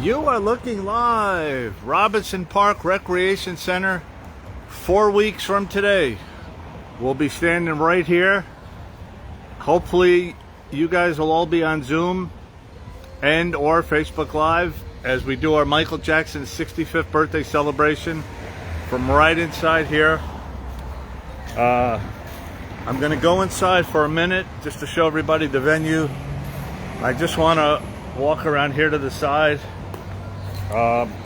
You are looking live. Robinson Park Recreation Center, 4 weeks from today. We'll be standing right here. Hopefully you guys will all be on Zoom and or Facebook Live as we do our Michael Jackson's 65th birthday celebration from right inside here. I'm going to go inside for a minute just to show everybody the venue. I just want to walk around here to the side.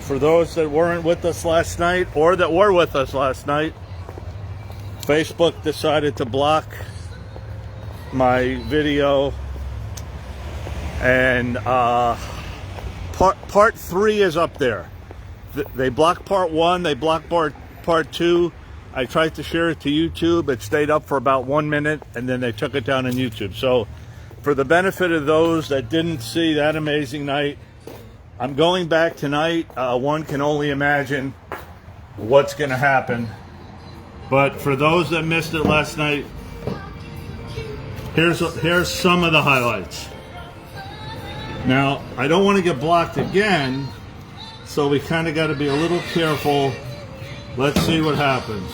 For those that weren't with us last night or that were with us last night, Facebook decided to block my video, and part 3 is up there. They blocked part 1, they blocked part 2. I tried to share it to YouTube. It stayed up for about 1 minute, and then they took it down on YouTube. So for the benefit of those that didn't see that amazing night, I'm going back tonight. One can only imagine what's going to happen. But for those that missed it last night, here's some of the highlights. Now, I don't want to get blocked again, so we kind of got to be a little careful. Let's see what happens.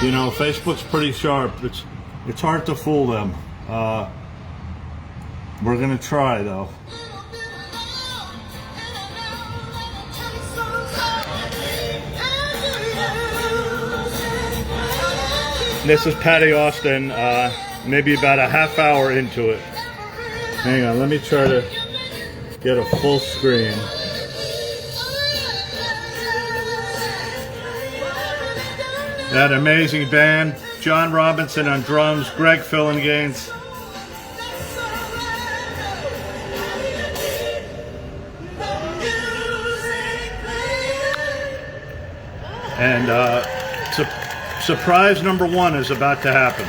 You know, Facebook's pretty sharp. It's hard to fool them. We're going to try, though. This is Patty Austin, maybe about a half hour into it. Hang on, let me try to get a full screen. That amazing band, John Robinson on drums, Greg Fillinganes. And surprise number 1 is about to happen.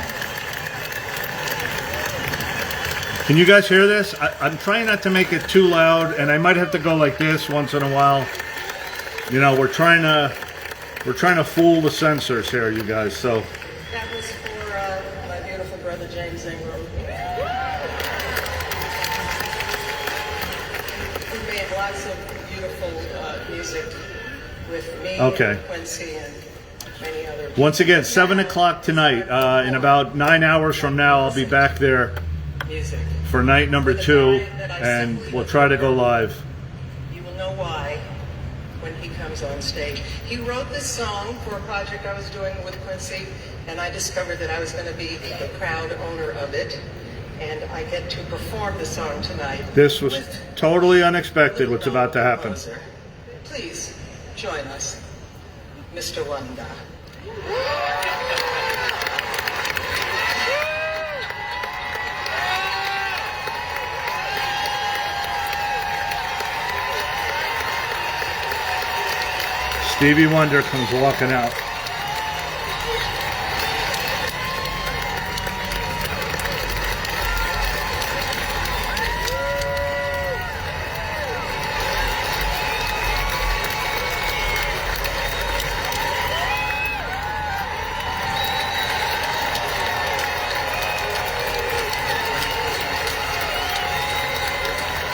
Can you guys hear this? I'm trying not to make it too loud, and I might have to go like this once in a while. You know, we're trying to fool the censors here, you guys. So that was for my beautiful brother James Ingram. We made lots of beautiful music with me, okay. And Quincy, and many other people. Once again, 7 o'clock tonight. In about 9 hours from now, I'll be back there for night number 2, and we'll try to go live. You will know why when he comes on stage. He wrote this song for a project I was doing with Quincy, and I discovered that I was going to be the proud owner of it, and I get to perform the song tonight. This was totally unexpected what's about to happen. Please join us, Mr. Wonder. Stevie Wonder comes walking out.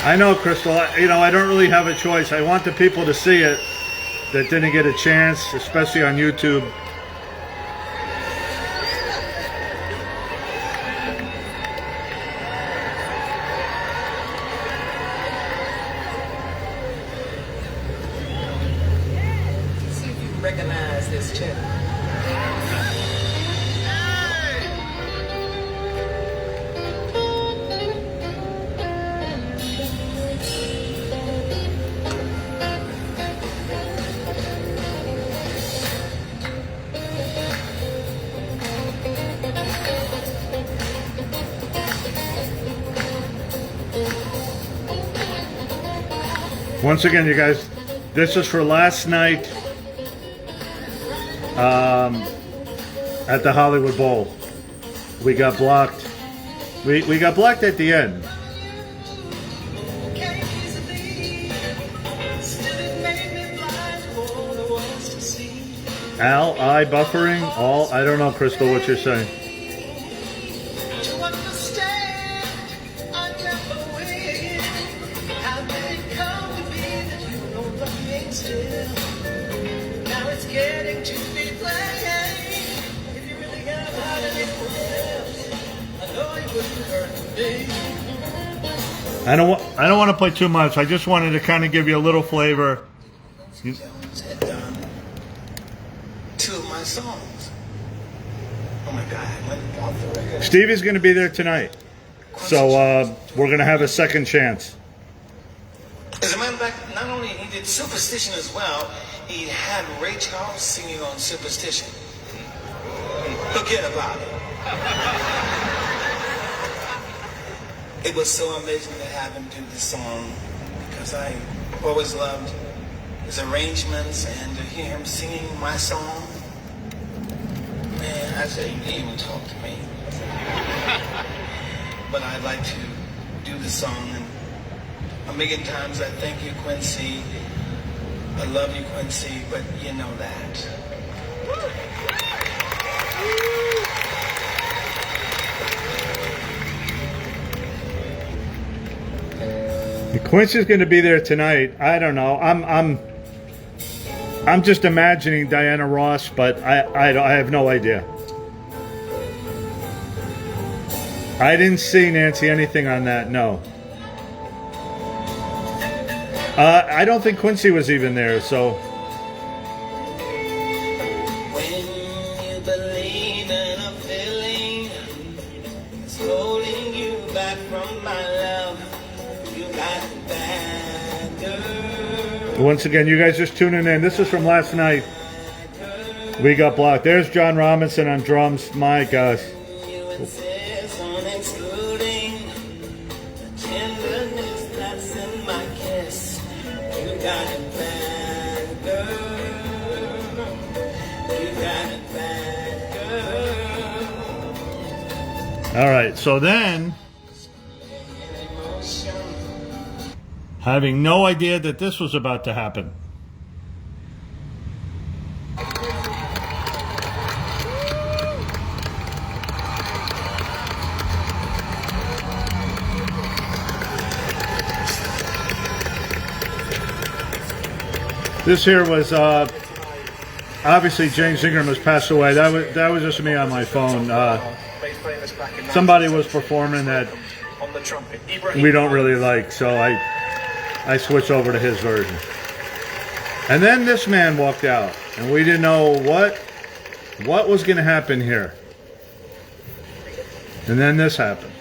I know, Crystal, you know, I don't really have a choice. I want the people to see it that didn't get a chance, especially on YouTube. See if you recognize this tune. Once again, you guys, this is for last night at the Hollywood Bowl. We got blocked. We got blocked at the end. Al, I buffering, all, I don't know, Crystal, what you're saying. To understand, I never will. How did it come to be? I don't want to play too much. I just wanted to kind of give you a little flavor. Quincy Jones had done 2 of my songs. Oh my God, I went off the record. Stevie's going to be there tonight, so we're going to have a second chance. As a matter of fact, not only he did Superstition as well, he had Ray Charles singing on Superstition. Forget about it. It was so amazing to have him do this song because I always loved his arrangements and to hear him singing my song. Man, I said, you didn't even talk to me. But I'd like to do the song, and a million times I thank you, Quincy. I love you, Quincy, but you know that. Quincy's going to be there tonight. I don't know. I'm just imagining Diana Ross, but I have no idea. I didn't see, Nancy, anything on that. No. I don't think Quincy was even there. So. When you believe in a feeling, it's holding you back from my love. You got that girl. Once again, you guys just tuning in. This is from last night. We got blocked. There's John Robinson on drums. My gosh. You insist on excluding the tenderness that's in my kiss. You got a bad girl. You got a bad girl. All right. So then, having no idea that this was about to happen. This here was obviously James Ingram has passed away. That was just me on my phone. Somebody was performing that we don't really like, so I switched over to his version. And then this man walked out, and we didn't know what was going to happen here. And then this happened.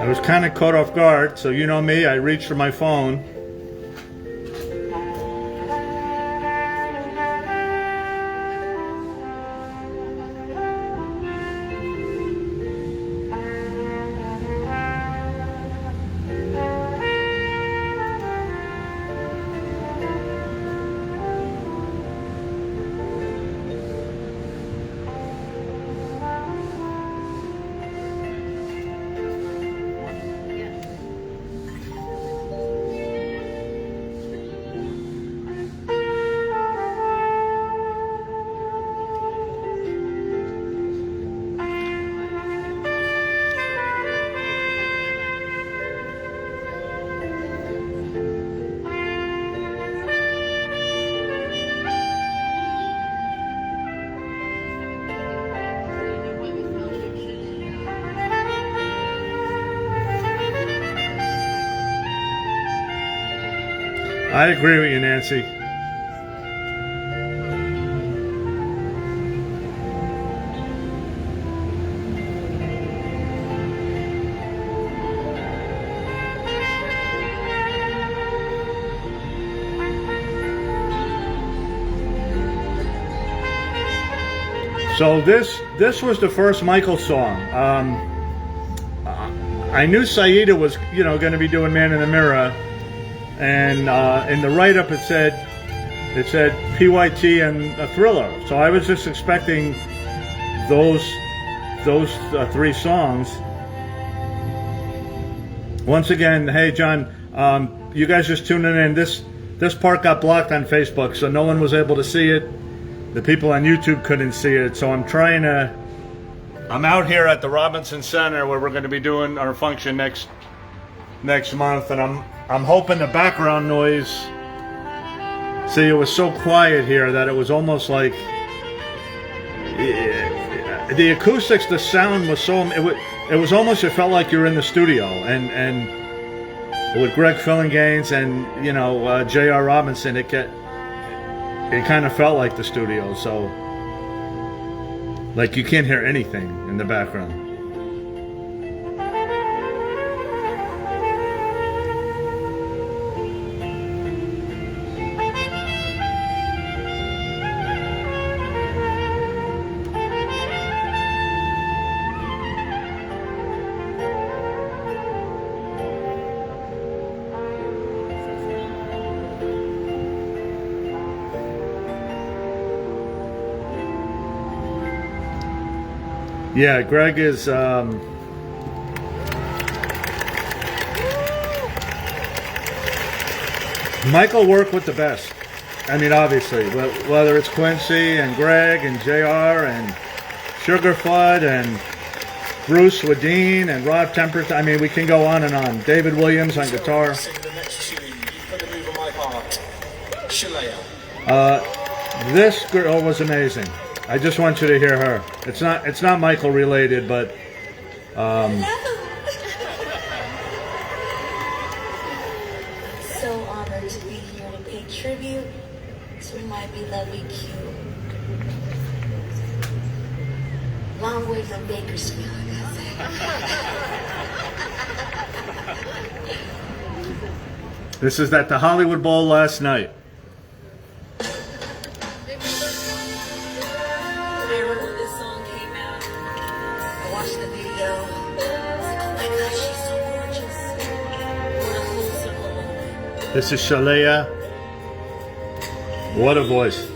I was kind of caught off guard, so you know me, I reached for my phone. I agree with you, Nancy. So this was the first Michael song. I knew Saida was, you know, going to be doing Man in the Mirror, and in the write-up it said PYT and a Thriller. So I was just expecting those three songs. Once again, hey John, you guys just tuning in. This part got blocked on Facebook, so no one was able to see it. The people on YouTube couldn't see it, so I'm out here at the Robinson Center where we're going to be doing our function next month, and I'm hoping the background noise. See, it was so quiet here that it was almost like the acoustics, the sound was so. It was almost. It felt like you're in the studio, and with Greg Fillinganes and you know J.R. Robinson, it kind of felt like the studio. So, like you can't hear anything in the background. Yeah, Greg is Michael worked with the best. I mean, obviously, whether it's Quincy and Greg and JR and Sugarfoot and Bruce Wadeen and Rob Temperton. I mean, we can go on and on. David Williams on guitar. This girl was amazing. I just want you to hear her. It's not Michael related, but So honored to be here to pay tribute to my beloved Q. Long way from Bakersfield, I gotta say. This is at the Hollywood Bowl last night. This is Shalea. What a voice.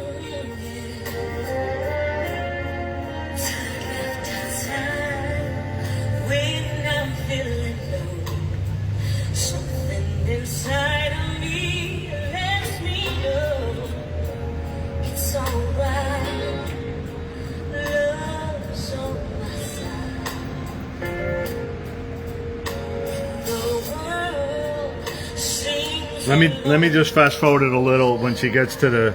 Let me just fast forward it a little when she gets to the.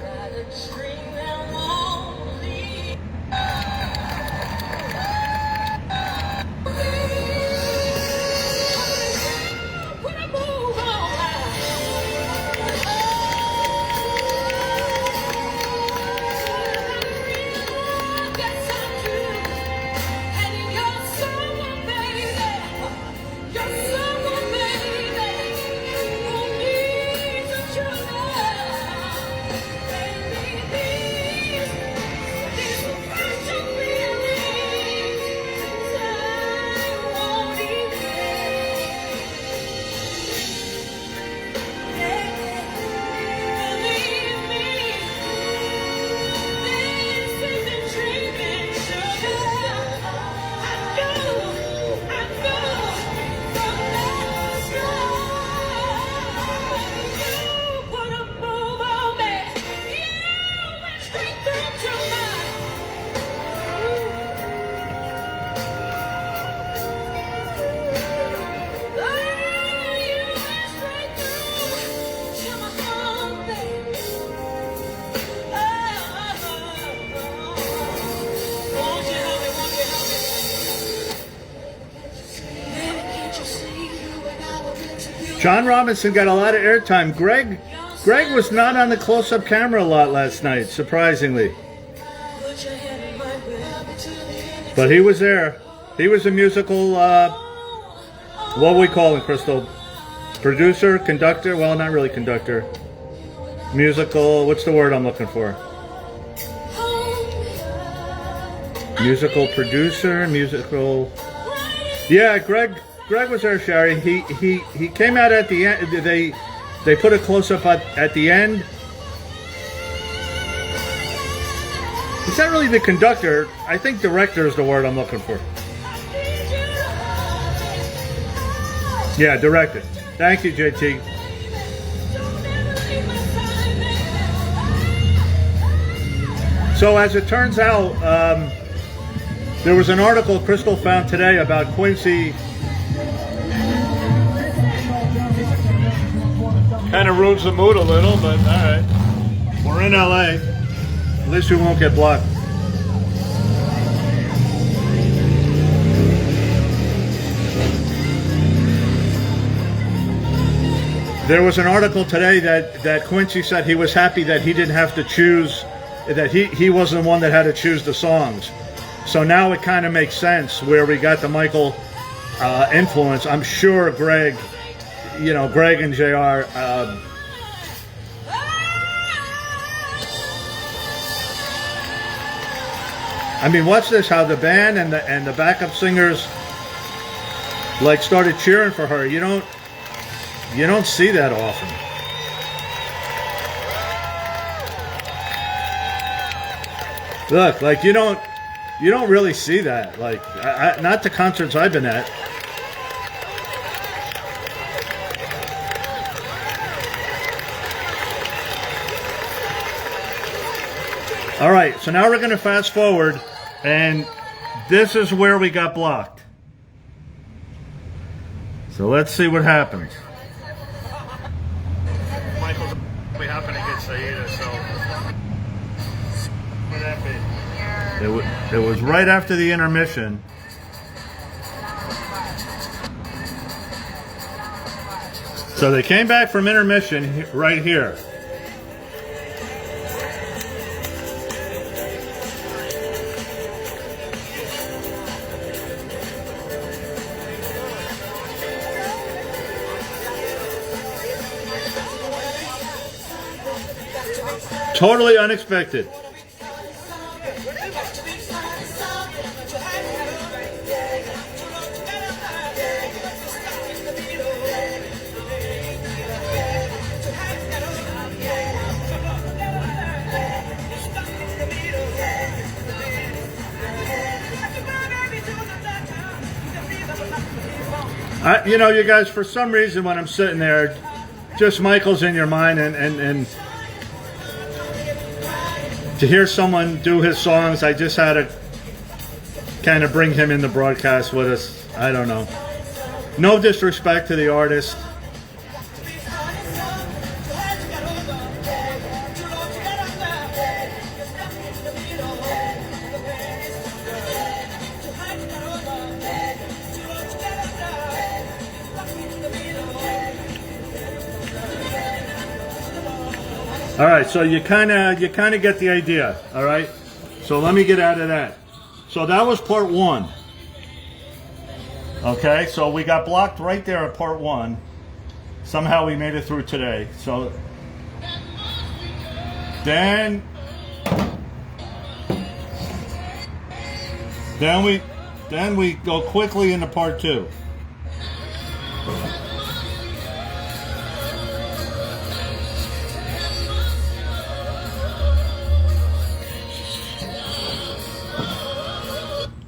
John Robinson got a lot of airtime. Greg was not on the close-up camera a lot last night, surprisingly. But he was there. He was a musical, what we call him, Crystal? Producer, conductor? Well, not really conductor. Musical, what's the word I'm looking for? Musical producer, musical. Yeah, Greg was there, Sherry. He came out at the end. They put a close up at the end. Is that really the conductor? I think director is the word I'm looking for. Yeah, director. Thank you, JT. So as it turns out, there was an article Crystal found today about Quincy. Kind of ruins the mood a little, but all right. We're in LA. At least we won't get blocked. There was an article today that Quincy said he was happy that he didn't have to choose, that he wasn't the one that had to choose the songs. So now it kind of makes sense where we got the Michael influence. I'm sure Greg and JR. I mean, watch this, how the band and the backup singers like started cheering for her. You don't see that often. Look, like you don't really see that. Like not the concerts I've been at. All right, so now we're going to fast forward, and this is where we got blocked. So let's see what happens. Michael, we happen to get Saida, so what that be? It was right after the intermission. So they came back from intermission right here. Totally unexpected. You guys, for some reason when I'm sitting there, just Michael's in your mind, and to hear someone do his songs, I just had to kind of bring him in the broadcast with us. I don't know. No disrespect to the artist. All right, so you kind of get the idea. All right, so let me get out of that. So that was part one. Okay, so we got blocked right there at part one. Somehow we made it through today. So then we go quickly into part two.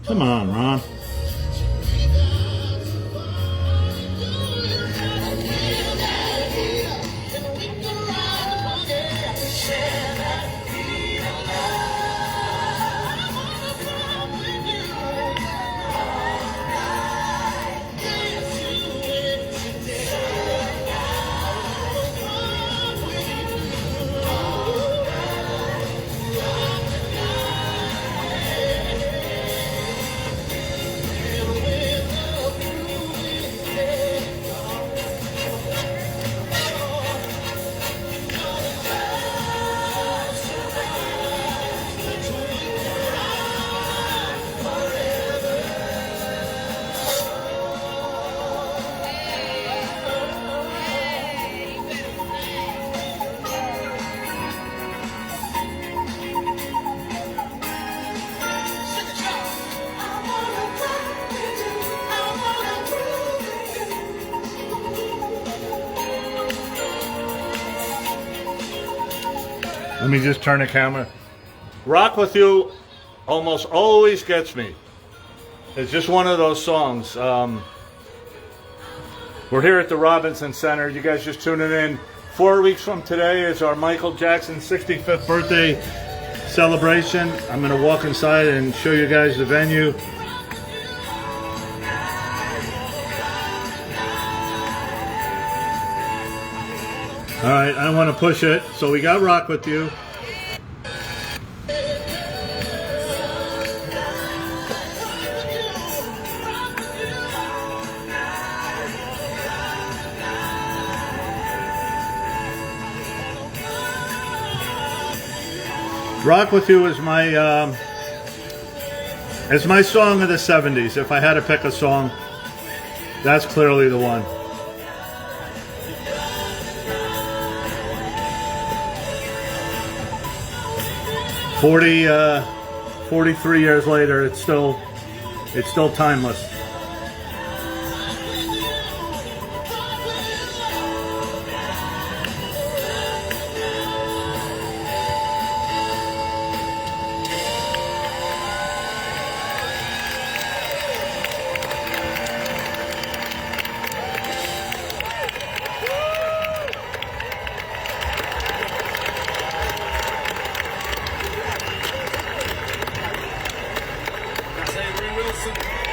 Come on, Ron. Let me just turn the camera. Rock With You almost always gets me. It's just one of those songs. We're here at the Robinson Center. You guys just tuning in. 4 weeks from today is our Michael Jackson 65th birthday celebration. I'm going to walk inside and show you guys the venue. All right, I don't want to push it. So we got Rock With You. Rock With You is my song of the 70s. If I had to pick a song, that's clearly the one. Forty 43 years later, it's still timeless.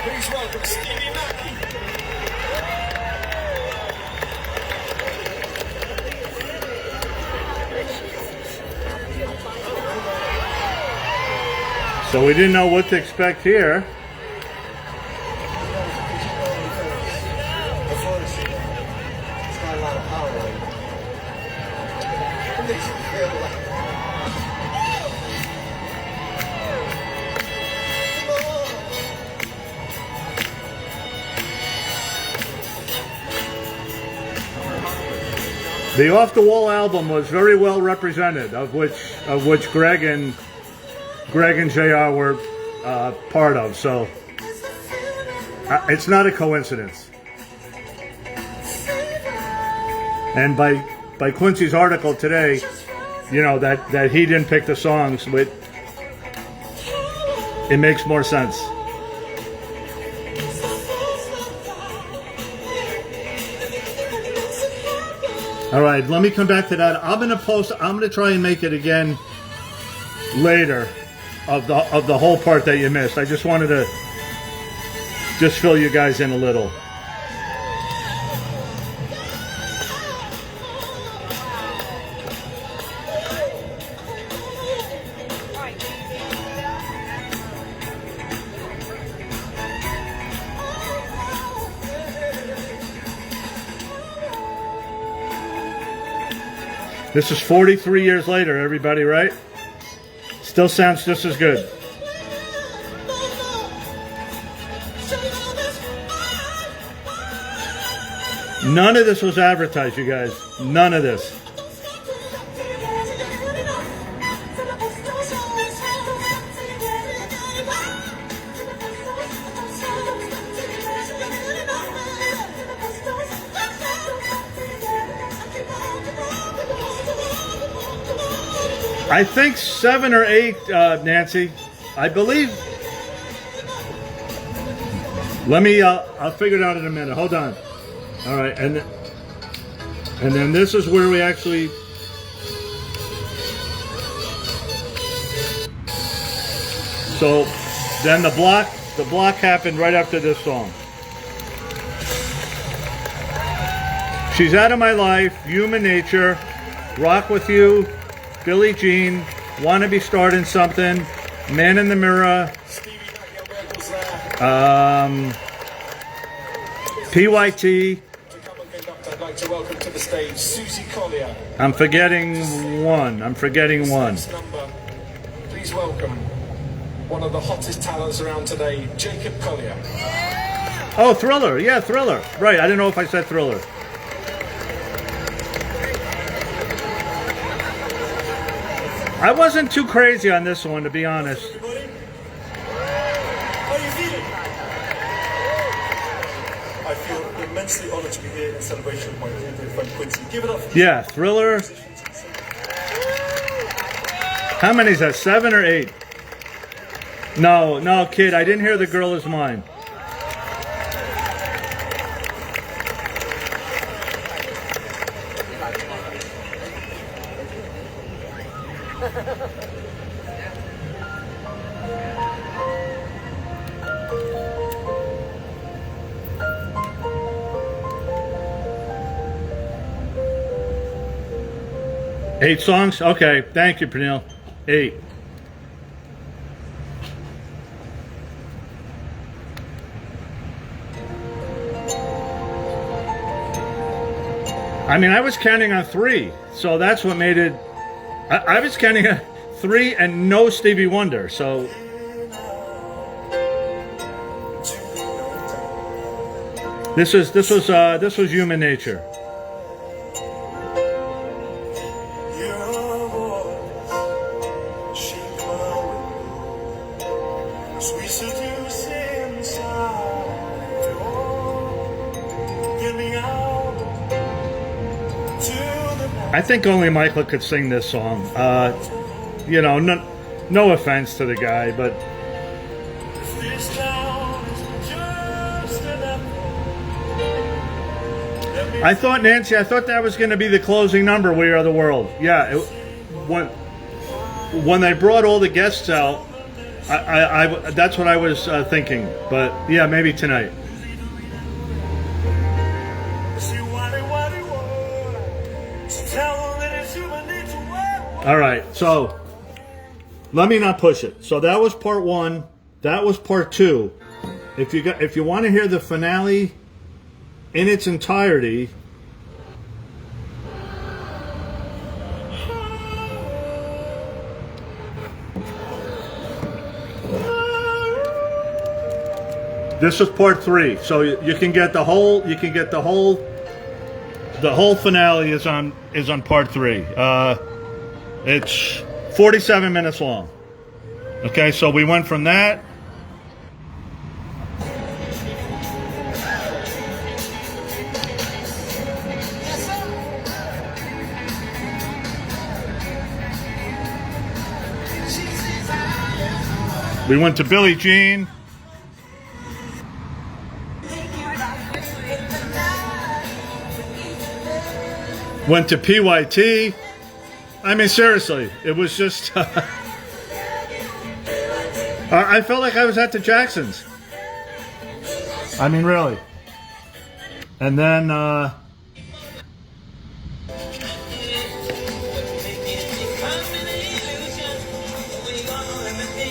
Please welcome Stevie Wonder. So we didn't know what to expect here. The Off the Wall album was very well represented, of which Greg and JR were part of. So it's not a coincidence. And by Quincy's article today, you know that he didn't pick the songs, but it makes more sense. All right, let me come back to that. I'm gonna try and make it again later of the whole part that you missed. I just wanted to fill you guys in a little. This is 43 years later, everybody, right? Still sounds just as good. None of this was advertised, you guys. None of this. I think 7 or 8, Nancy. I believe. Let me. I'll figure it out in a minute. Hold on. All right, and then this is where we actually. So then the block happened right after this song. She's Out of My Life, Human Nature, Rock With You, Billie Jean, Wanna Be Starting Something, Man in the Mirror, PYT. I'd like to welcome to the stage Susie Collier. I'm forgetting one. Next number, please welcome one of the hottest talents around today, Jacob Collier. Oh, Thriller. Yeah, Thriller. Right, I didn't know if I said Thriller. I wasn't too crazy on this one, to be honest. Everybody? How are you feeling? I feel immensely honored to be here in celebration of my dear friend Quincy. Give it up for Yeah, Thriller. How many is that? 7 or 8? No, no, kid. I didn't hear The Girl Is Mine. Eight songs? Okay, thank you, Pernille. 8. I mean, I was counting on 3, so that's what made it. I was counting on 3 and no Stevie Wonder, so. This was Human Nature. I think only Michael could sing this song. You know, no offense to the guy, but I thought, Nancy, I thought that was going to be the closing number, We Are the World. Yeah, when they brought all the guests out, I that's what I was thinking. But yeah, maybe tonight. All right, so let me not push it. So that was part 1. That was part 2. If you want to hear the finale in its entirety, this is part 3. So you can get the whole. The whole finale is on part 3. It's 47 minutes long. Okay, so we went from that. We went to Billie Jean. Went to PYT. I mean, seriously, it was just. I felt like I was at the Jacksons. I mean, really. And then.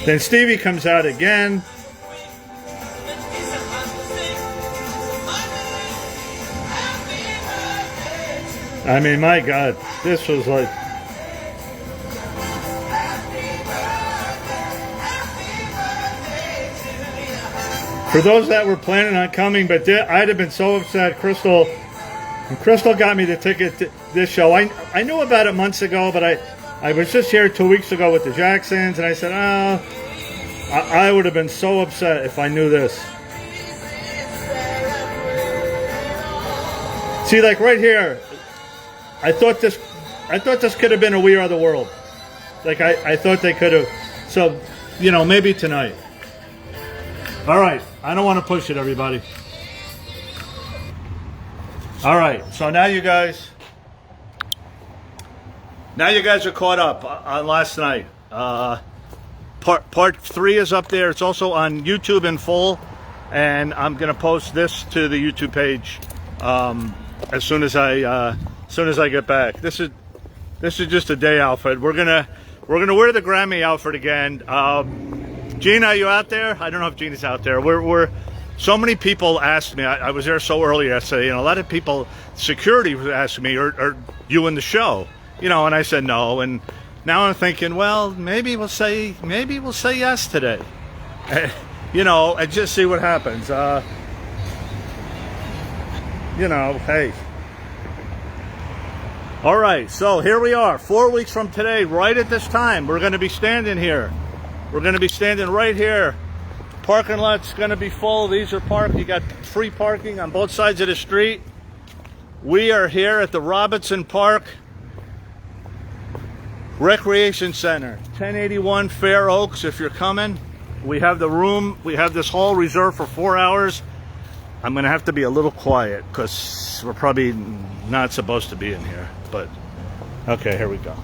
Then Stevie comes out again. I mean, my God, this was like. For those that were planning on coming, but I'd have been so upset. Crystal got me the ticket to this show. I knew about it months ago, but I was just here 2 weeks ago with the Jacksons, and I said, I would have been so upset if I knew this. See, like right here, I thought this could have been a We Are the World. Like I thought they could have. So, you know, maybe tonight. All right, I don't want to push it, everybody. All right, so now you guys are caught up on last night. Part 3 is up there. It's also on YouTube in full, and I'm gonna post this to the YouTube page as soon as I get back. This is just a day outfit. We're gonna wear the Grammy outfit again. Gina, are you out there? I don't know if Gina's out there. We're so many people asked me. I was there so early yesterday. You know, a lot of people, security was asking me, "Are you in the show?" You know, and I said no. And now I'm thinking, well, maybe we'll say yes today. You know, and just see what happens. You know, hey. All right, so here we are, 4 weeks from today, right at this time. We're going to be standing here. We're going to be standing right here. Parking lot's going to be full. These are parked. You got free parking on both sides of the street. We are here at the Robinson Park Recreation Center, 1081 Fair Oaks. If you're coming, we have the room. We have this hall reserved for 4 hours. I'm going to have to be a little quiet because we're probably not supposed to be in here. But, okay, here we go.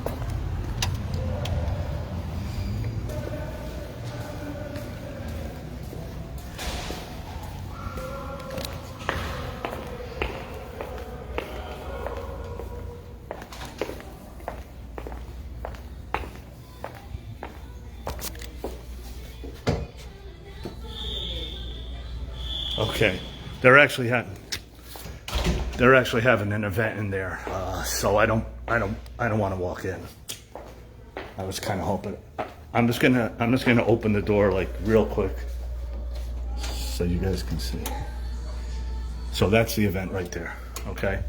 Okay, they're actually having an event in there, so I don't want to walk in. I was kind of hoping. I'm just gonna open the door like real quick, so you guys can see. So that's the event right there. Okay,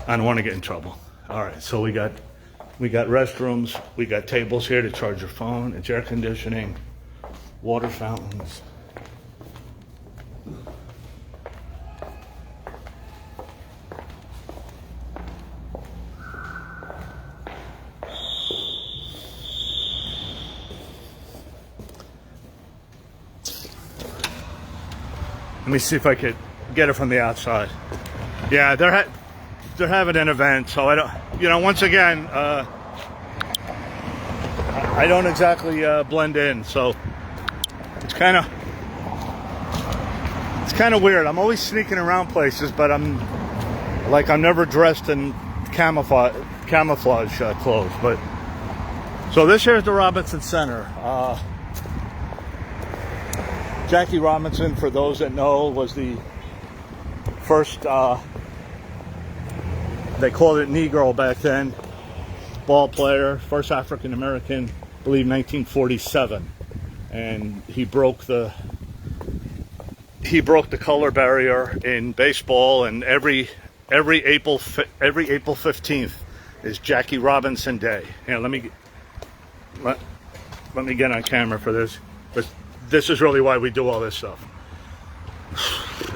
I don't want to get in trouble. All right, so we got restrooms, we got tables here to charge your phone, it's air conditioning, water fountains. Let me see if I could get it from the outside. Yeah, they're having an event, so I don't, once again, I don't exactly blend in, so it's kind of weird. I'm always sneaking around places, but I'm never dressed in camouflage clothes. But so this here is the Robinson Center. Jackie Robinson, for those that know, was the first, they called it Negro back then, ball player, first African American, I believe 1947. And he broke the color barrier in baseball, and every April 15th is Jackie Robinson Day. Here, let me get on camera for this. But this is really why we do all this stuff.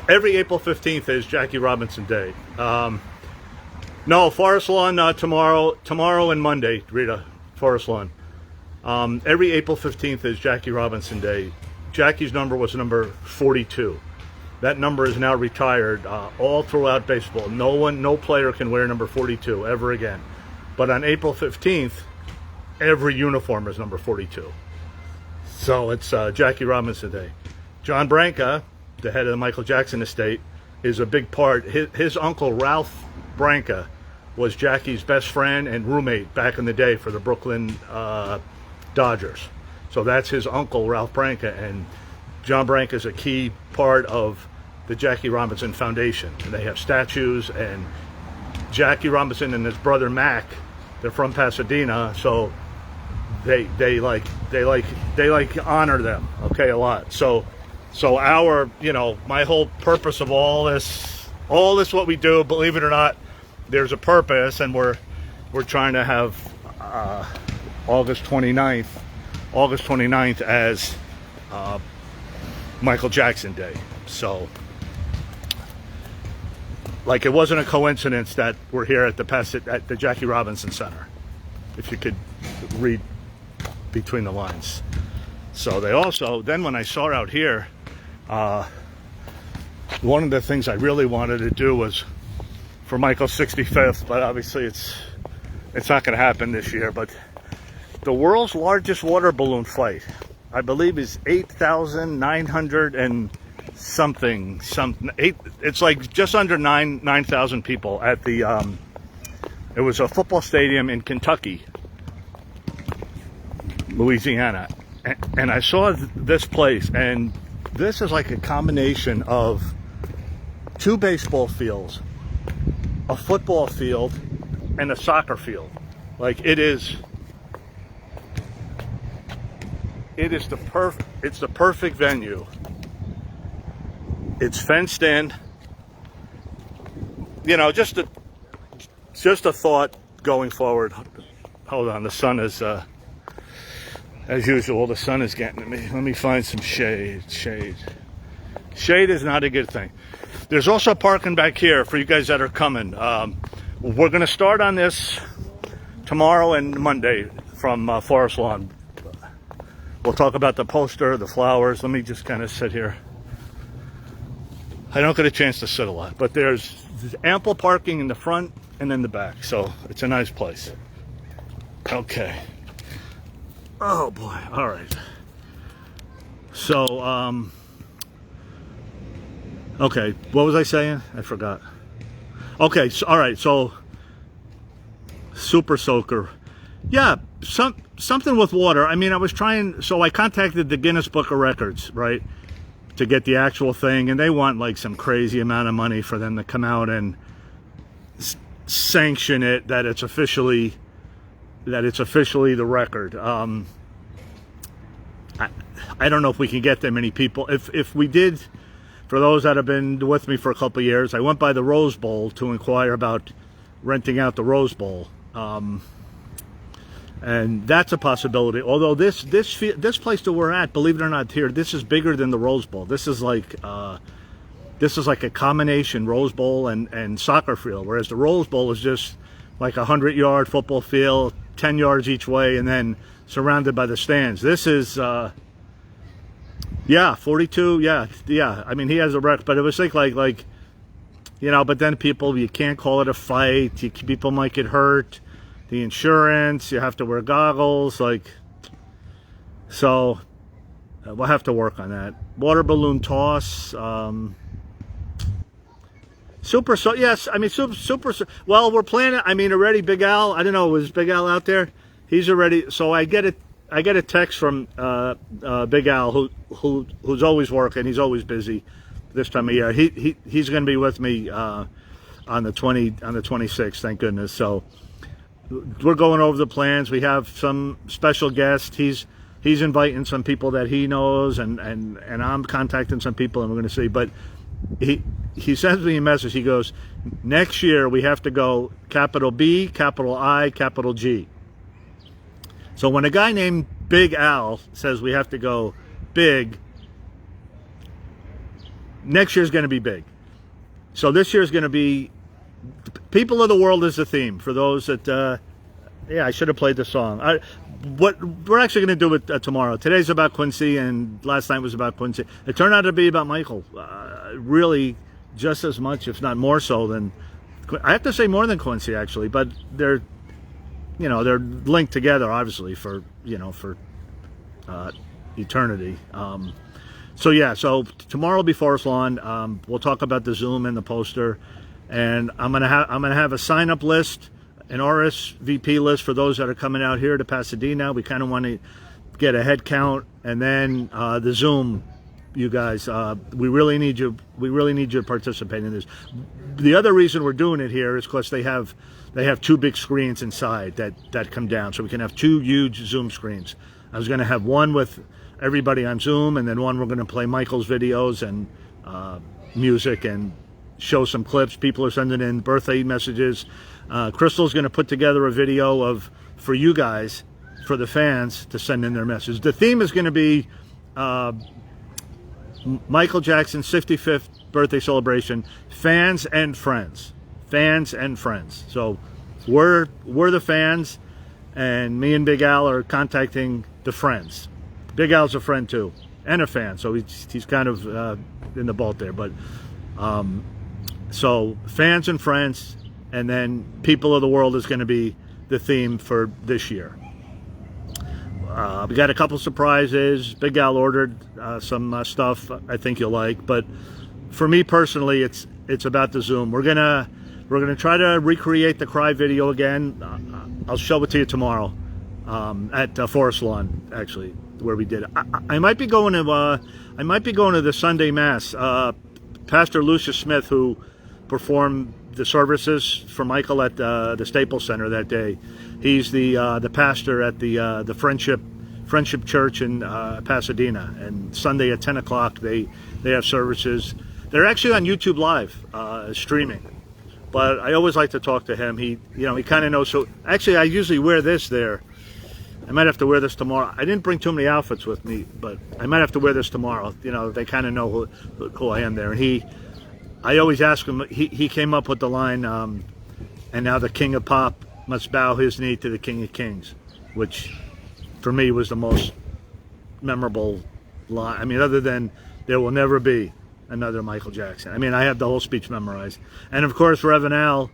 Every April 15th is Jackie Robinson Day. No, Forest Lawn tomorrow and Monday, Rita, Forest Lawn. Every April 15th is Jackie Robinson Day. Jackie's number was number 42. That number is now retired all throughout baseball. No player can wear number 42 ever again. But on April 15th, every uniform is number 42. So it's Jackie Robinson Day. John Branca, the head of the Michael Jackson estate, is a big part. His uncle Ralph Branca was Jackie's best friend and roommate back in the day for the Brooklyn Dodgers. So that's his uncle Ralph Branca, and John Branca is a key part of the Jackie Robinson Foundation. And they have statues, and Jackie Robinson and his brother Mac, they're from Pasadena, so they honor them, okay, a lot. So our, my whole purpose of all this what we do, believe it or not, there's a purpose, and we're trying to have August 29th as Michael Jackson Day. So it wasn't a coincidence that we're here at the Jackie Robinson Center, if you could read between the lines. So they also, then when I saw out here, one of the things I really wanted to do was for Michael's 65th, but obviously it's not going to happen this year, but the world's largest water balloon flight, I believe, is 8,900 and something. It's like just under 9,000 people at the, it was a football stadium in Kentucky, Louisiana. And I saw this place, and this is like a combination of 2 baseball fields, a football field, and a soccer field. It is the perfect venue. It's fenced in. Just a thought going forward. Hold on, the sun is as usual, the sun is getting at me. Let me find some shade. Shade is not a good thing. There's also parking back here for you guys that are coming. We're going to start on this tomorrow and Monday from Forest Lawn. We'll talk about the poster, the flowers. Let me just kind of sit here. I don't get a chance to sit a lot, but there's ample parking in the front and in the back, so it's a nice place. Okay. Oh boy. All right. So, okay. What was I saying? I forgot. Okay. So, all right. So, Super Soaker. Yeah. Something with water. I mean, I was trying. So I contacted the Guinness Book of Records, right, to get the actual thing, and they want like some crazy amount of money for them to come out and sanction it, that it's officially the record. I don't know if we can get that many people. If we did, for those that have been with me for a couple of years, I went by the Rose Bowl to inquire about renting out the Rose Bowl, and that's a possibility. Although this place that we're at, believe it or not, here, this is bigger than the Rose Bowl. This is like a combination Rose Bowl and soccer field, whereas the Rose Bowl is just like 100-yard football field, 10 yards each way, and then surrounded by the stands. This is 42. Yeah. I mean, he has a record, but it was like you know. But then you can't call it a fight. People might get hurt. The insurance, you have to wear goggles, so we'll have to work on that. Water balloon toss. Yes, I mean, super. Well, we're planning. I mean, already Big Al. I don't know. Was Big Al out there? He's already. So I get a text from Big Al, who's always working. He's always busy this time of year. He's going to be with me on the 26th. Thank goodness. So we're going over the plans. We have some special guests. He's inviting some people that he knows, and I'm contacting some people, and we're going to see. But he sends me a message. He goes, next year we have to go capital B, capital I, capital G. So when a guy named Big Al says we have to go big, next year's going to be big. So this year's going to be People of the World is the theme. For those that, I should have played the song. What we're actually going to do it tomorrow. Today's about Quincy, and last night was about Quincy. It turned out to be about Michael. Really, just as much, if not more so than. I have to say more than Quincy, actually, but they're linked together, obviously, for eternity. So tomorrow will be Forest Lawn. We'll talk about the Zoom and the poster, and I'm gonna have a sign up list, an RSVP list for those that are coming out here to Pasadena. We kind of want to get a head count, and then the Zoom. You guys, we really need you. We really need you to participate in this. The other reason we're doing it here is because they have 2 big screens inside that come down, so we can have 2 huge Zoom screens. I was going to have one with everybody on Zoom, and then one we're going to play Michael's videos and music and show some clips. People are sending in birthday messages. Crystal's going to put together a video for you guys, for the fans, to send in their messages. The theme is going to be Michael Jackson's 55th birthday celebration, fans and friends. So we're the fans, and me and Big Al are contacting the friends. Big Al's a friend too, and a fan, so he's kind of in the boat there. But so fans and friends, and then People of the World is going to be the theme for this year. We got a couple surprises. Big Al ordered some stuff I think you'll like, but for me personally, it's about the Zoom. We're gonna try to recreate the Cry video again. I'll show it to you tomorrow at Forest Lawn, actually, where we did it. I might be going to the Sunday Mass. Pastor Lucius Smith, who performed the services for Michael at the Staples Center that day. He's the pastor at the Friendship Church in Pasadena, and Sunday at 10 o'clock they have services. They're actually on YouTube Live streaming, but I always like to talk to him. He kind of knows. So actually, I usually wear this there. I might have to wear this tomorrow. I didn't bring too many outfits with me, but I might have to wear this tomorrow. They kind of know who I am there, and I always ask him. He came up with the line, and now the King of Pop must bow his knee to the King of Kings, which for me was the most memorable line. I mean, other than there will never be another Michael Jackson. I mean, I have the whole speech memorized. And of course, Reverend Al,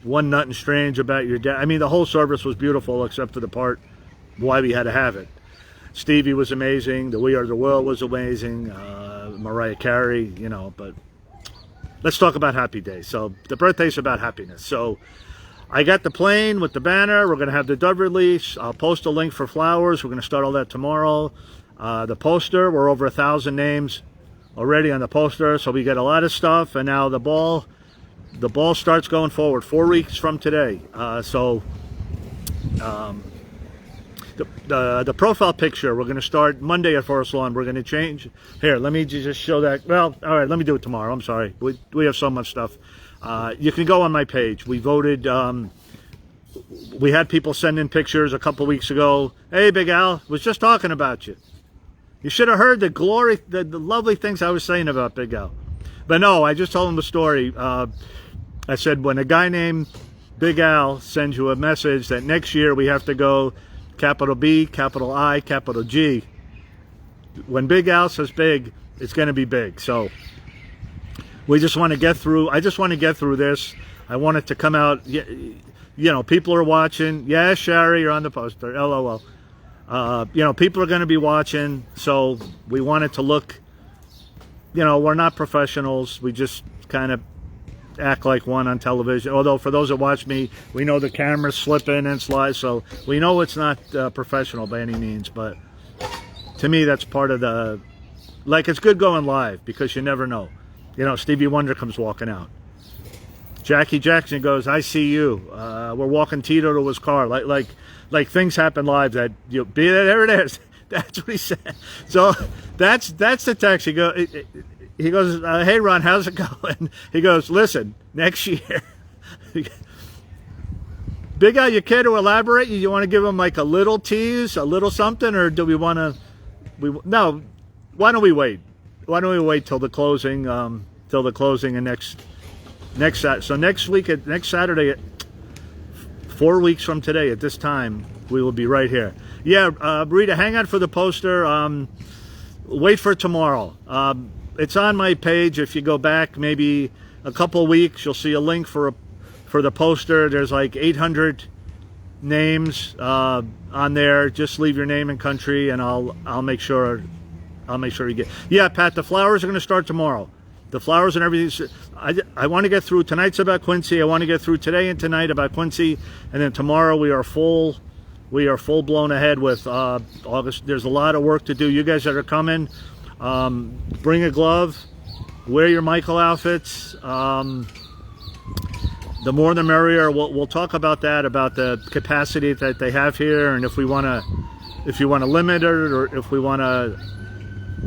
One Nuttin' Strange About Your Dad. I mean, the whole service was beautiful except for the part why we had to have it. Stevie was amazing. The We Are the World was amazing. Mariah Carey, you know, but let's talk about happy days. So the birthday's about happiness. So I got the plane with the banner. We're going to have the dove release. I'll post a link for flowers. We're going to start all that tomorrow. The poster, we're over 1,000 names already on the poster, so we get a lot of stuff. And now the ball starts going forward 4 weeks from today. The profile picture, we're going to start Monday at Forest Lawn. We're going to change. Here, let me just show that. Well, all right, let me do it tomorrow. I'm sorry. We have so much stuff. You can go on my page. We voted. We had people send in pictures a couple weeks ago. Hey, Big Al, was just talking about you. You should have heard the lovely things I was saying about Big Al. But no, I just told him a story. I said, when a guy named Big Al sends you a message that next year we have to go capital B, capital I, capital G. When Big Al says big, it's going to be big. So we just want to get through. I just want to get through this. I want it to come out. You know, people are watching. Yeah, Shari, you're on the poster. LOL. You know, people are going to be watching. So we want it to look, you know, we're not professionals. We just kind of act like one on television. Although for those that watch me, we know the cameras slip in and slide, so we know it's not professional by any means. But to me, that's part of the, like, it's good going live because you never know. You know, Stevie Wonder comes walking out. Jackie Jackson goes, "I see you." We're walking Tito to his car. Like things happen live that you be there. It is. That's what he said. So that's the text. He goes, "Hey, Ron, how's it going?" He goes, "Listen, next year." Big Al, you care to elaborate? You want to give him like a little tease, a little something, or do we want to? No. Why don't we wait? Why don't we wait till the closing? Till the closing and next so next week next Saturday, 4 weeks from today at this time, we will be right here. Yeah, Rita, hang on for the poster. Wait for tomorrow. It's on my page. If you go back maybe a couple weeks, you'll see a link for the poster. There's like 800 names on there. Just leave your name and country, and I'll make sure you get. Yeah, Pat, the flowers are going to start tomorrow. The flowers and everything. I want to get through. Tonight's about Quincy. I want to get through today and tonight about Quincy, and then tomorrow we are full blown ahead with August. There's a lot of work to do. You guys that are coming, bring a glove, wear your Michael outfits. The more the merrier. We'll talk about that, about the capacity that they have here, and if you want to limit it, or if we want to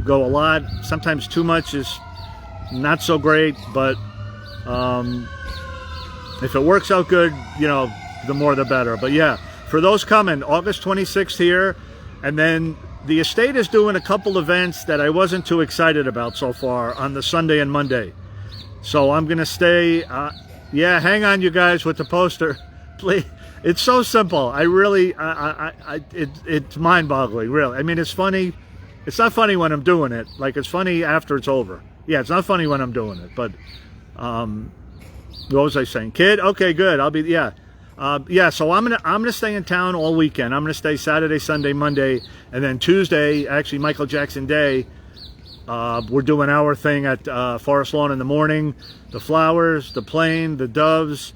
go a lot. Sometimes too much is not so great, but if it works out good, you know, the more the better. But yeah, for those coming, August 26th here, and then the estate is doing a couple events that I wasn't too excited about so far on the Sunday and Monday. So I'm going to stay. Yeah, hang on, you guys, with the poster. Please. It's so simple. I really, it's mind-boggling, really. I mean, it's funny. It's not funny when I'm doing it. Like, it's funny after it's over. Yeah, it's not funny when I'm doing it. But, what was I saying? Kid? Okay, good. I'll be, yeah. So I'm gonna stay in town all weekend. I'm gonna stay Saturday, Sunday, Monday, and then Tuesday, actually Michael Jackson Day. We're doing our thing at Forest Lawn in the morning. The flowers, the plane, the doves,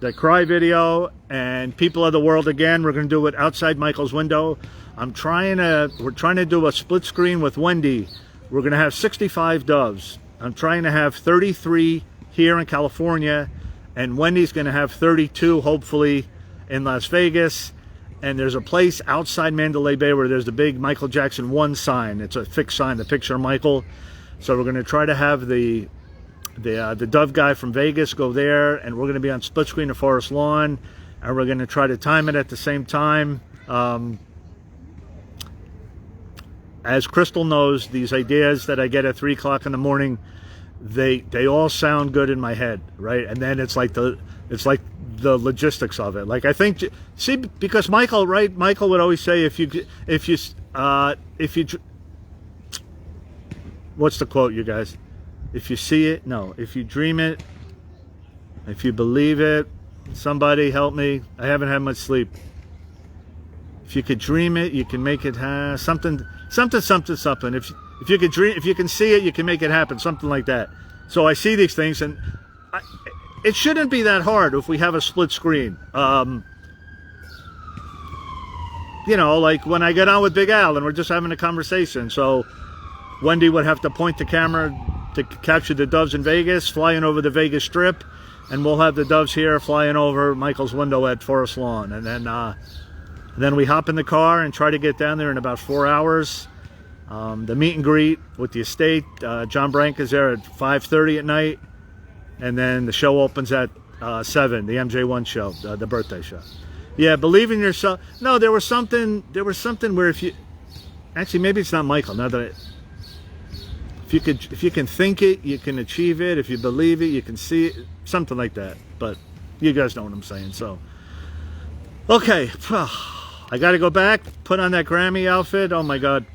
the cry video, and People of the World again. We're gonna do it outside Michael's window. We're trying to do a split screen with Wendy. We're gonna have 65 doves. I'm trying to have 33 here in California, and Wendy's gonna have 32, hopefully, in Las Vegas. And there's a place outside Mandalay Bay where there's the big Michael Jackson 1 sign. It's a fixed sign, the picture of Michael. So we're going to try to have the Dove guy from Vegas go there, and we're going to be on split screen of Forest Lawn, and we're going to try to time it at the same time. As Crystal knows, these ideas that I get at 3 o'clock in the morning, they all sound good in my head, right? And then it's like the logistics of it. Like, I think, see, because Michael, right? Michael would always say, what's the quote, you guys? If you see it, no. If you dream it, if you believe it, somebody help me. I haven't had much sleep. If you could dream it, you can make it something. If you could dream, if you can see it, you can make it happen. Something like that. So I see these things, and it shouldn't be that hard if we have a split screen. You know, like when I get on with Big Al and we're just having a conversation. So Wendy would have to point the camera to capture the doves in Vegas, flying over the Vegas Strip, and we'll have the doves here flying over Michael's window at Forest Lawn. And then we hop in the car and try to get down there in about 4 hours. The meet and greet with the estate. John Branca's there at 5:30 at night. And then the show opens at 7, the MJ1 show, the birthday show. Yeah, believe in yourself. No, there was something where if you, actually maybe it's not Michael. Now that if you can think it, you can achieve it. If you believe it, you can see it. Something like that. But you guys know what I'm saying. So, okay, I got to go back, put on that Grammy outfit. Oh my God.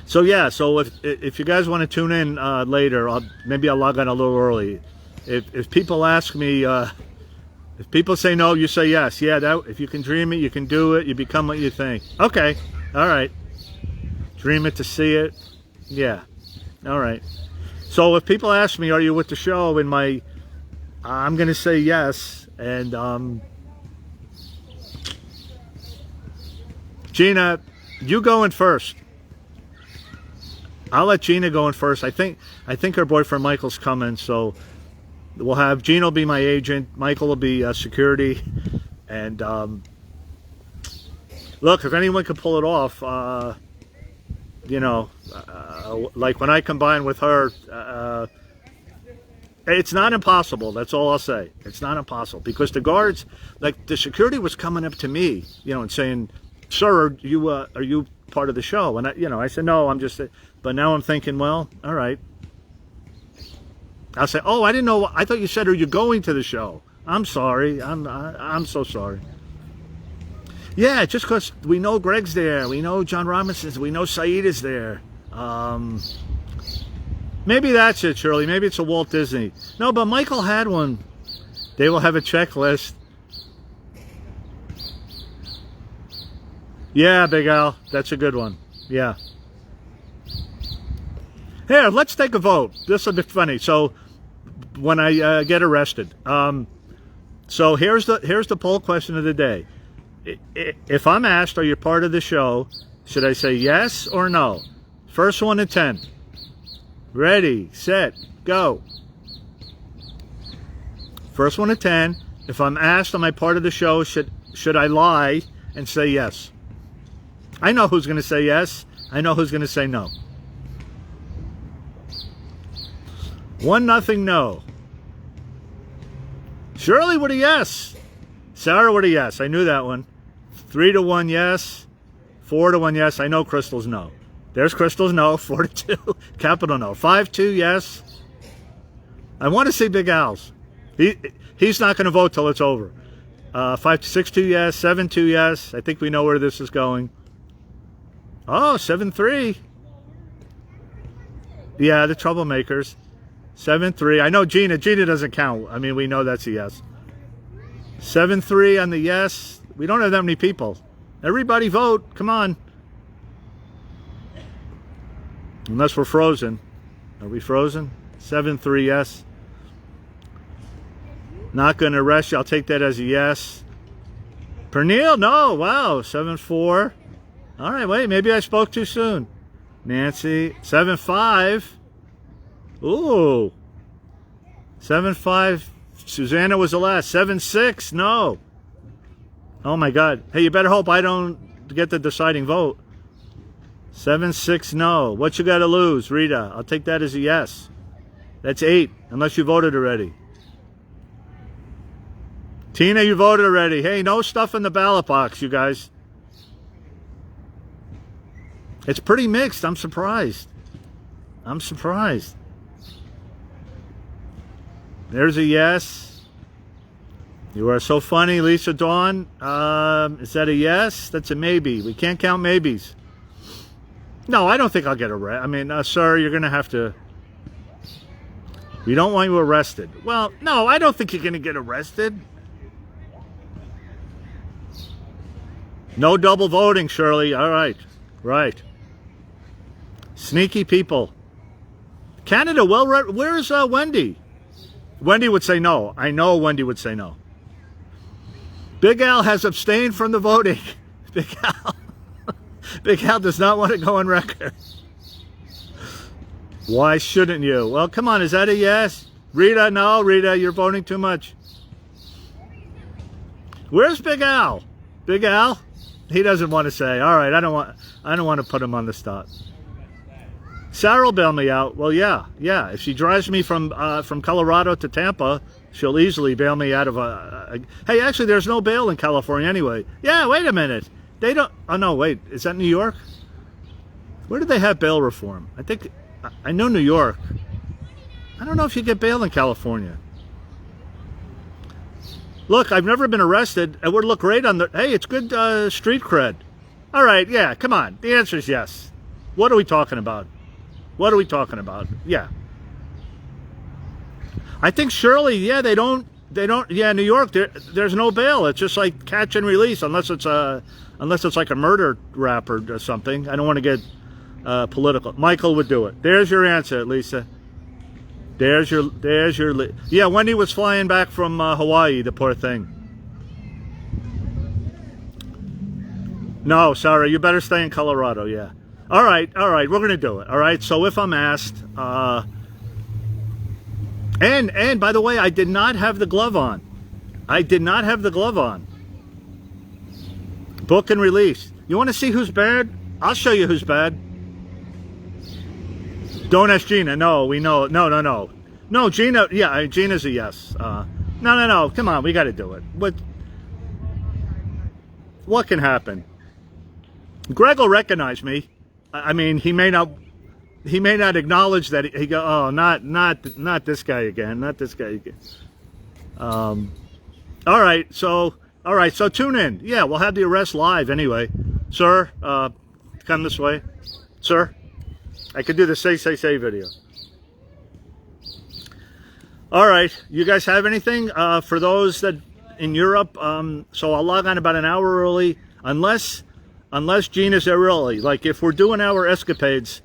So yeah, so if you guys want to tune in later, maybe I'll log on a little early. If people ask me, if people say no, you say yes. Yeah, that if you can dream it, you can do it. You become what you think. Okay, all right. Dream it to see it. Yeah, all right. So if people ask me, are you with the show? I'm gonna say yes. And Gina, you go in first. I'll let Gina go in first. I think her boyfriend Michael's coming, so we'll have Gina will be my agent. Michael will be security. And look, if anyone can pull it off, you know, like when I combine with her, it's not impossible. That's all I'll say. It's not impossible because the guards, like the security, was coming up to me, you know, and saying, "Sir, are you part of the show?" And I said, "No, I'm just." But now I'm thinking, well, all right. I'll say, "Oh, I didn't know. I thought you said, are you going to the show?" I'm sorry. I'm so sorry. Yeah, just because we know Greg's there, we know John Robinson's, we know Saeed is there. Maybe that's it, Shirley. Maybe it's a Walt Disney. No, but Michael had one. They will have a checklist. Yeah, Big Al, that's a good one. Yeah. Here, let's take a vote. This will be funny. So, when I get arrested, so here's the poll question of the day. If I'm asked, are you part of the show? Should I say yes or no? First one to 10. Ready, set, go. First one to 10. If I'm asked, am I part of the show? Should I lie and say yes? I know who's going to say yes. I know who's going to say no. 1-0 no. Shirley with a yes. Sarah with a yes. I knew that one. 3-1 yes. 4-1 yes. I know Crystal's no. There's Crystal's no. 4-2. Capital no. 5-2 yes. I want to see Big Al's. He's not going to vote till it's over. 6-2 yes. 7-2 yes. I think we know where this is going. Oh, 7-3. Yeah, the troublemakers. 7-3. I know Gina. Gina doesn't count. I mean, we know that's a yes. 7-3 on the yes. We don't have that many people. Everybody vote. Come on. Unless we're frozen. Are we frozen? 7-3 yes. Not going to arrest you. I'll take that as a yes. Pernille? No. Wow. 7-4. All right. Wait. Maybe I spoke too soon. Nancy. 7-5. Ooh. 7-5. Susanna was the last. 7-6. No. Oh my God. Hey, you better hope I don't get the deciding vote. 7-6 no. What you got to lose, Rita? I'll take that as a yes. That's 8, unless you voted already. Tina, you voted already. Hey, no stuff in the ballot box, you guys. It's pretty mixed. I'm surprised. I'm surprised. There's a yes. You are so funny, Lisa Dawn. Is that a yes? That's a maybe. We can't count maybes. No, I don't think I'll get arrested. I mean, sir, you're going to have to... We don't want you arrested. Well, no, I don't think you're going to get arrested. No double voting, Shirley. All right. Right. Sneaky people. Canada, well, where's Wendy? Wendy would say no. I know Wendy would say no. Big Al has abstained from the voting. Big Al. Big Al does not want to go on record. Why shouldn't you? Well, come on. Is that a yes? Rita, no. Rita, you're voting too much. Where's Big Al? Big Al? He doesn't want to say. All right, I don't want to put him on the spot. Sarah will bail me out. Well, yeah. If she drives me from Colorado to Tampa, she'll easily bail me out of a... Hey, actually, there's no bail in California anyway. Yeah, wait a minute. They don't... Oh, no, wait. Is that New York? Where do they have bail reform? I know New York. I don't know if you get bail in California. Look, I've never been arrested. It would look great on the... Hey, it's good street cred. All right, yeah, come on. The answer is yes. What are we talking about? What are we talking about? Yeah. I think Shirley, yeah, they don't, yeah, New York, there's no bail. It's just like catch and release, unless it's like a murder rap or something. I don't want to get political. Michael would do it. There's your answer, Lisa. There's your, yeah, Wendy was flying back from Hawaii, the poor thing. No, sorry, you better stay in Colorado, yeah. All right, we're going to do it, all right? So if I'm asked, and by the way, I did not have the glove on. Book and release. You want to see who's bad? I'll show you who's bad. Don't ask Gina. No, we know. No. No, Gina, yeah, Gina's a yes. No. Come on, we got to do it. What can happen? Greg will recognize me. I mean, he may not acknowledge that he go, oh, not this guy again, all right, so tune in. Yeah, we'll have the arrest live anyway. Sir, come this way. Sir, I could do the say video. All right, you guys have anything for those that in Europe? So I'll log on about an hour early, unless Gina's there early. Like if we're doing our escapades,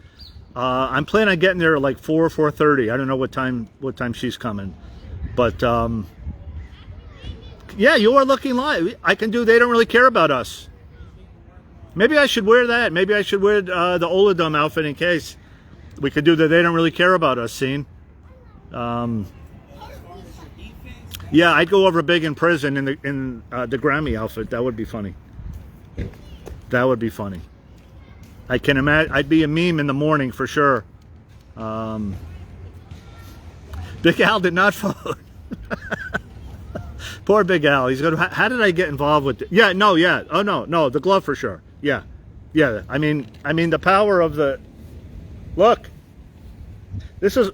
I'm planning on getting there at like 4:30. I don't know what time she's coming, but yeah, you are looking live. I can do. They don't really care about us. Maybe I should wear that. Maybe I should wear the Oladum outfit in case we could do the they don't really care about us scene. Yeah, I'd go over big in prison in the Grammy outfit. That would be funny. That would be funny. I can imagine. I'd be a meme in the morning for sure. Big Al did not vote. Poor Big Al. He's going. How did I get involved with it? Yeah. No. Yeah. Oh no. The glove for sure. Yeah. I mean the power of the. Look. This is.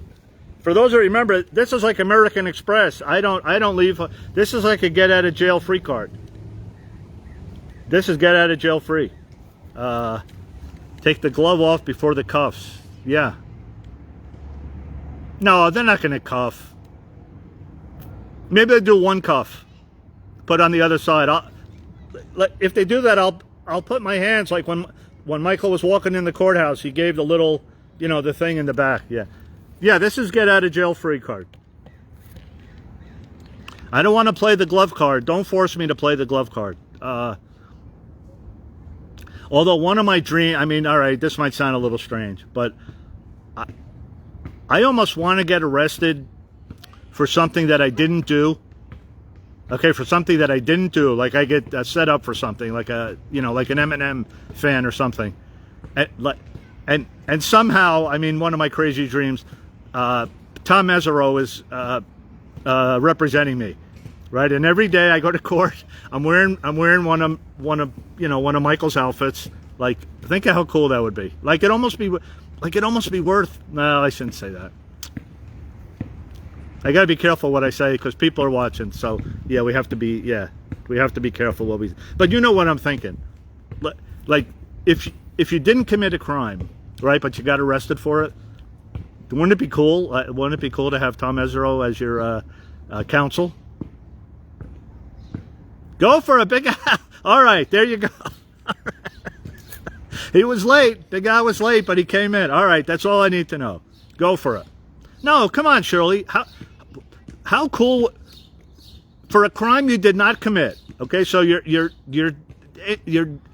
For those who remember, this is like American Express. I don't leave. This is like a get out of jail free card. This is get out of jail free. Take the glove off before the cuffs. Yeah. No, they're not going to cuff. Maybe they do one cuff. Put on the other side. If they do that, I'll put my hands like when Michael was walking in the courthouse. He gave the little, the thing in the back. Yeah. This is get out of jail free card. I don't want to play the glove card. Don't force me to play the glove card. Although one of my dreams, all right, this might sound a little strange, but I almost want to get arrested for something that I didn't do. Okay, for something that I didn't do, like I get set up for something, like like an Eminem fan or something, and somehow, one of my crazy dreams, Tom Mesereau is representing me. Right, and every day I go to court, I'm wearing one of Michael's outfits. Like, think of how cool that would be. Like it'd almost be worth. No, I shouldn't say that. I got to be careful what I say because people are watching. So yeah, we have to be careful what we. But you know what I'm thinking, like if you didn't commit a crime, right? But you got arrested for it. Wouldn't it be cool? Wouldn't it be cool to have Tom Mesereau as your counsel? Go for a big. All right, there you go. He was late. The guy was late, but he came in. All right, that's all I need to know. Go for it. No, come on, Shirley. How cool for a crime you did not commit? Okay, so you're in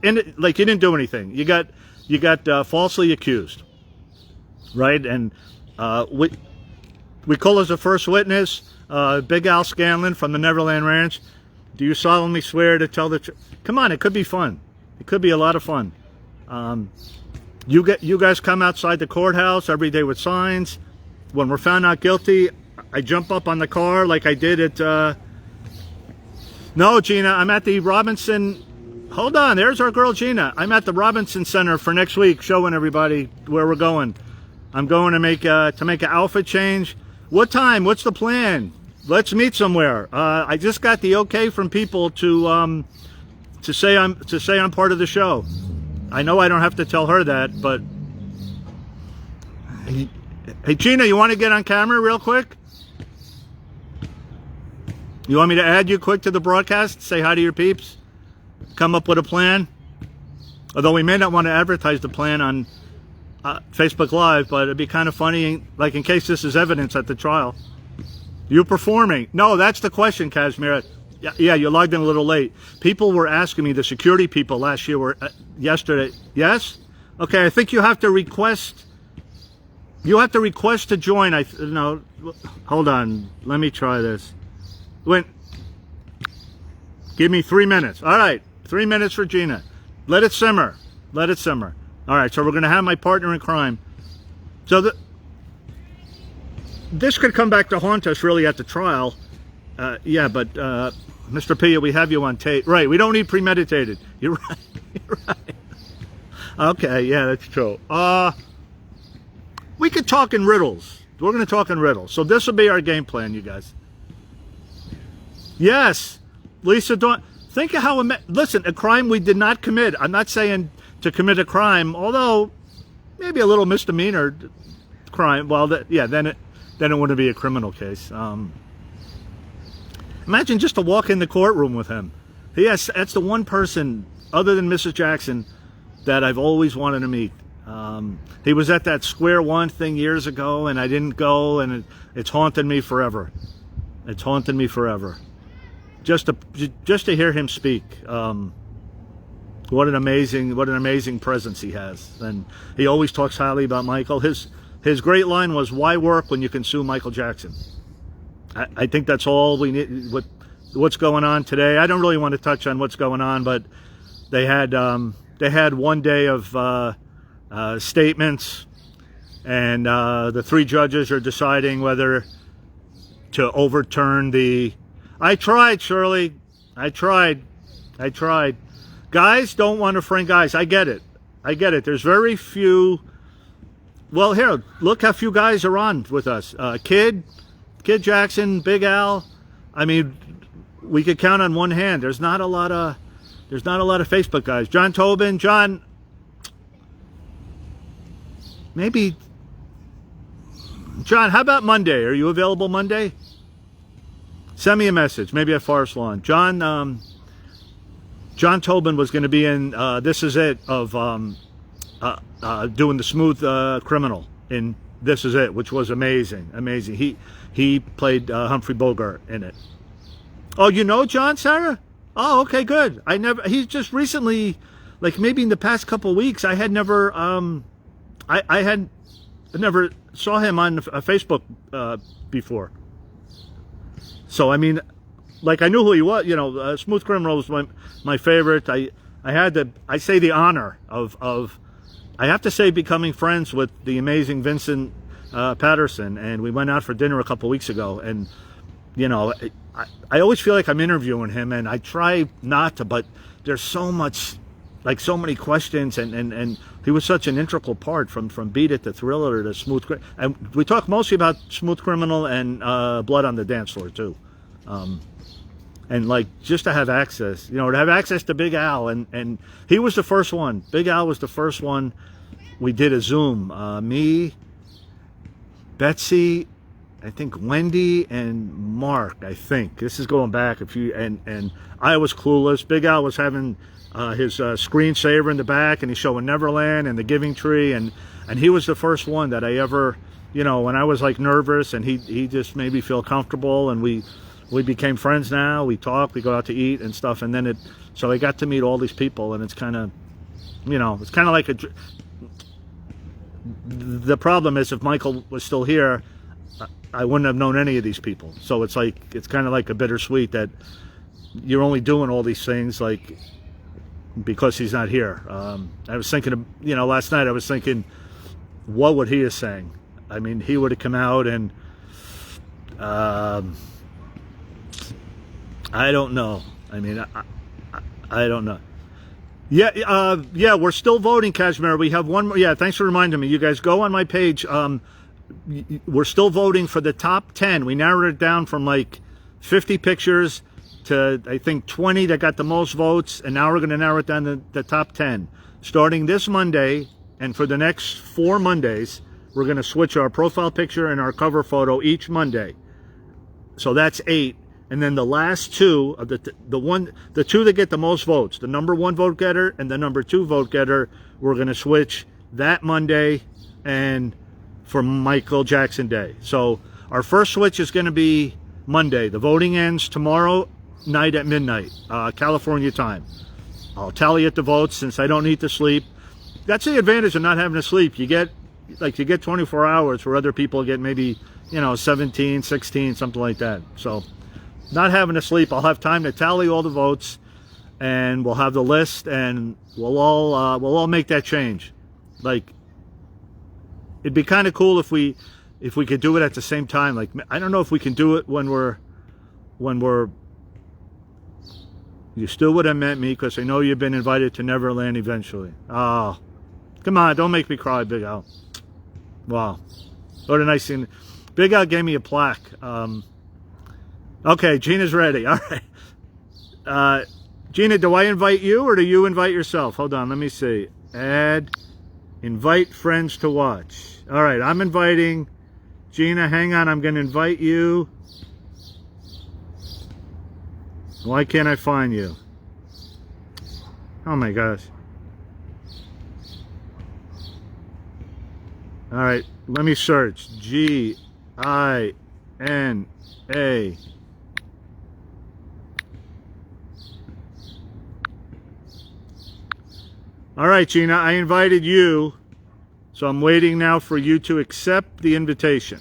it, like you didn't do anything. You got falsely accused, right? And we call as a first witness Big Al Scanlon from the Neverland Ranch. Do you solemnly swear to tell the truth? Come on, it could be fun. It could be a lot of fun. You guys come outside the courthouse every day with signs. When we're found not guilty, I jump up on the car like I did at. No, Gina, I'm at the Robinson. Hold on, there's our girl Gina. I'm at the Robinson Center for next week, showing everybody where we're going. I'm going to make an outfit change. What time? What's the plan? Let's meet somewhere. I just got the okay from people to say I'm part of the show. I know I don't have to tell her that, but hey Gina, you want to get on camera real quick? You want me to add you quick to the broadcast? Say hi to your peeps? Come up with a plan? Although we may not want to advertise the plan on Facebook Live, but it'd be kind of funny, like in case this is evidence at the trial. You performing? No, that's the question, Kashmir. Yeah, you logged in a little late. People were asking me, the security people last year were yesterday. Yes? Okay, I think you have to request. You have to request to join. No, hold on. Let me try this. Give me 3 minutes. All right, 3 minutes for Gina. Let it simmer. Let it simmer. All right, so we're going to have my partner in crime. So this could come back to haunt us really at the trial. Yeah, but Mr. Pia, we have you on tape. Right, we don't need premeditated. You're right. You're right. Okay, yeah, that's true. We could talk in riddles. We're going to talk in riddles. So this will be our game plan, you guys. Yes, Lisa, don't think of how. Listen, a crime we did not commit. I'm not saying to commit a crime, although maybe a little misdemeanor crime. Well, then it wouldn't be a criminal case. Imagine just to walk in the courtroom with him. Yes, that's the one person other than Mrs. Jackson that I've always wanted to meet. He was at that Square One thing years ago, and I didn't go, and it's haunted me forever. It's haunted me forever. Just to hear him speak. What an amazing presence he has, and he always talks highly about Michael. His great line was, "Why work when you can sue Michael Jackson?" I think that's all we need. What's going on today? I don't really want to touch on what's going on, but they had 1 day of statements, and the 3 judges are deciding whether to overturn the. I tried, Shirley. I tried. Guys don't want to friend guys. I get it. There's very few. Well, here, look how few guys are on with us. Kid Jackson, Big Al. I mean, we could count on one hand. There's not a lot of Facebook guys. John Tobin, John. Maybe. John, how about Monday? Are you available Monday? Send me a message, maybe at Forest Lawn. John Tobin was going to be in This Is It of doing the Smooth Criminal in This Is It, which was amazing. He played Humphrey Bogart in it. Oh, you know John, Sarah? Oh, okay, good. He's just recently, like maybe in the past couple of weeks, I had never I never saw him on Facebook before. So, I mean, like I knew who he was, Smooth Criminal was my favorite. I say the honor of I have to say becoming friends with the amazing Vincent Patterson, and we went out for dinner a couple weeks ago, and, I always feel like I'm interviewing him, and I try not to, but there's so much like so many questions, and he was such an integral part from Beat It to Thriller to and we talk mostly about Smooth Criminal and Blood on the Dance Floor too. And like just to have access, to have access to Big Al, and he was the first one. Big Al was the first one. We did a Zoom. Me, Betsy, I think Wendy, and Mark. I think this is going back a few. And I was clueless. Big Al was having his screensaver in the back, and he's showing Neverland and the Giving Tree, and he was the first one that I ever, when I was like nervous, and he just made me feel comfortable, and we became friends now. We talk, we go out to eat and stuff, and then so I got to meet all these people, and it's kind of, it's kind of like the problem is if Michael was still here, I wouldn't have known any of these people. So it's kind of like a bittersweet that you're only doing all these things like because he's not here. I was thinking of, last night I was thinking, what would he have sang? I mean, he would have come out and I don't know. I mean, I don't know. Yeah, we're still voting, Kashmir. We have one more. Yeah, thanks for reminding me. You guys go on my page. We're still voting for the top 10. We narrowed it down from like 50 pictures to, I think, 20 that got the most votes. And now we're going to narrow it down to the top 10. Starting this Monday, and for the next 4 Mondays, we're going to switch our profile picture and our cover photo each Monday. So that's 8. And then the last 2 of the two that get the most votes, the number 1 vote getter and the number 2 vote getter, we're going to switch that Monday and for Michael Jackson Day. So our first switch is going to be Monday. The voting ends tomorrow night at midnight, California time. I'll tally up the votes since I don't need to sleep. That's the advantage of not having to sleep. You get 24 hours where other people get maybe, 17, 16, something like that. So not having to sleep, I'll have time to tally all the votes, and we'll have the list, and we'll all make that change. Like, it'd be kind of cool if we could do it at the same time. Like, I don't know if we can do it when we're. You still would have met me because I know you've been invited to Neverland eventually. Oh, come on, don't make me cry, Big Al. Wow, what a nice thing. Big Al gave me a plaque. Okay, Gina's ready. All right. Gina, do I invite you or do you invite yourself? Hold on, let me see. Add, invite friends to watch. All right, I'm inviting Gina. Hang on, I'm going to invite you. Why can't I find you? Oh my gosh. All right, let me search. Gina. All right, Gina, I invited you, so I'm waiting now for you to accept the invitation.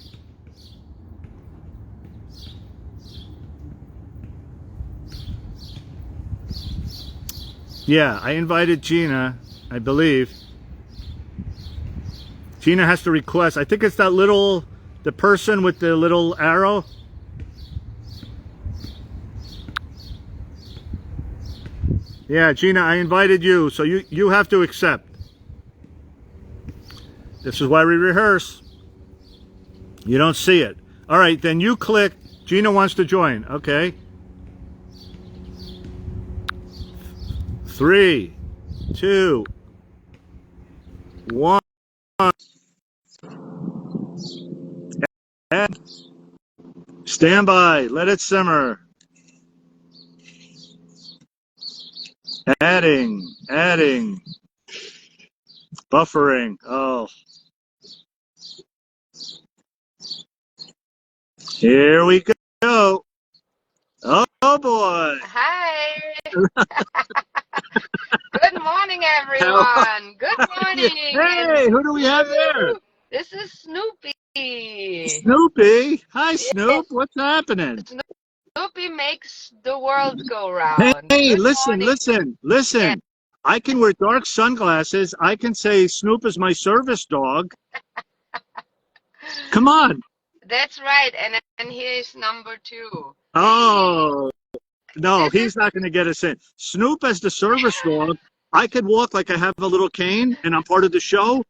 Yeah, I invited Gina, I believe. Gina has to request. I think it's the person with the little arrow. Yeah, Gina, I invited you, so you have to accept. This is why we rehearse. You don't see it. All right, then you click. Gina wants to join. Okay. 3, 2, 1. And stand by. Let it simmer. Adding. Buffering. Oh. Here we go. Oh boy. Hi. Good morning, everyone. Good morning. Hey, who do we have there? This is Snoopy. Snoopy. Hi, Snoop. What's happening? Snoopy makes the world go round. Hey, Good listen. morning. I can wear dark sunglasses. I can say Snoop is my service dog. Come on. That's right. And here's number 2. Oh, no, he's not going to get us in. Snoop as the service dog. I could walk like I have a little cane and I'm part of the show.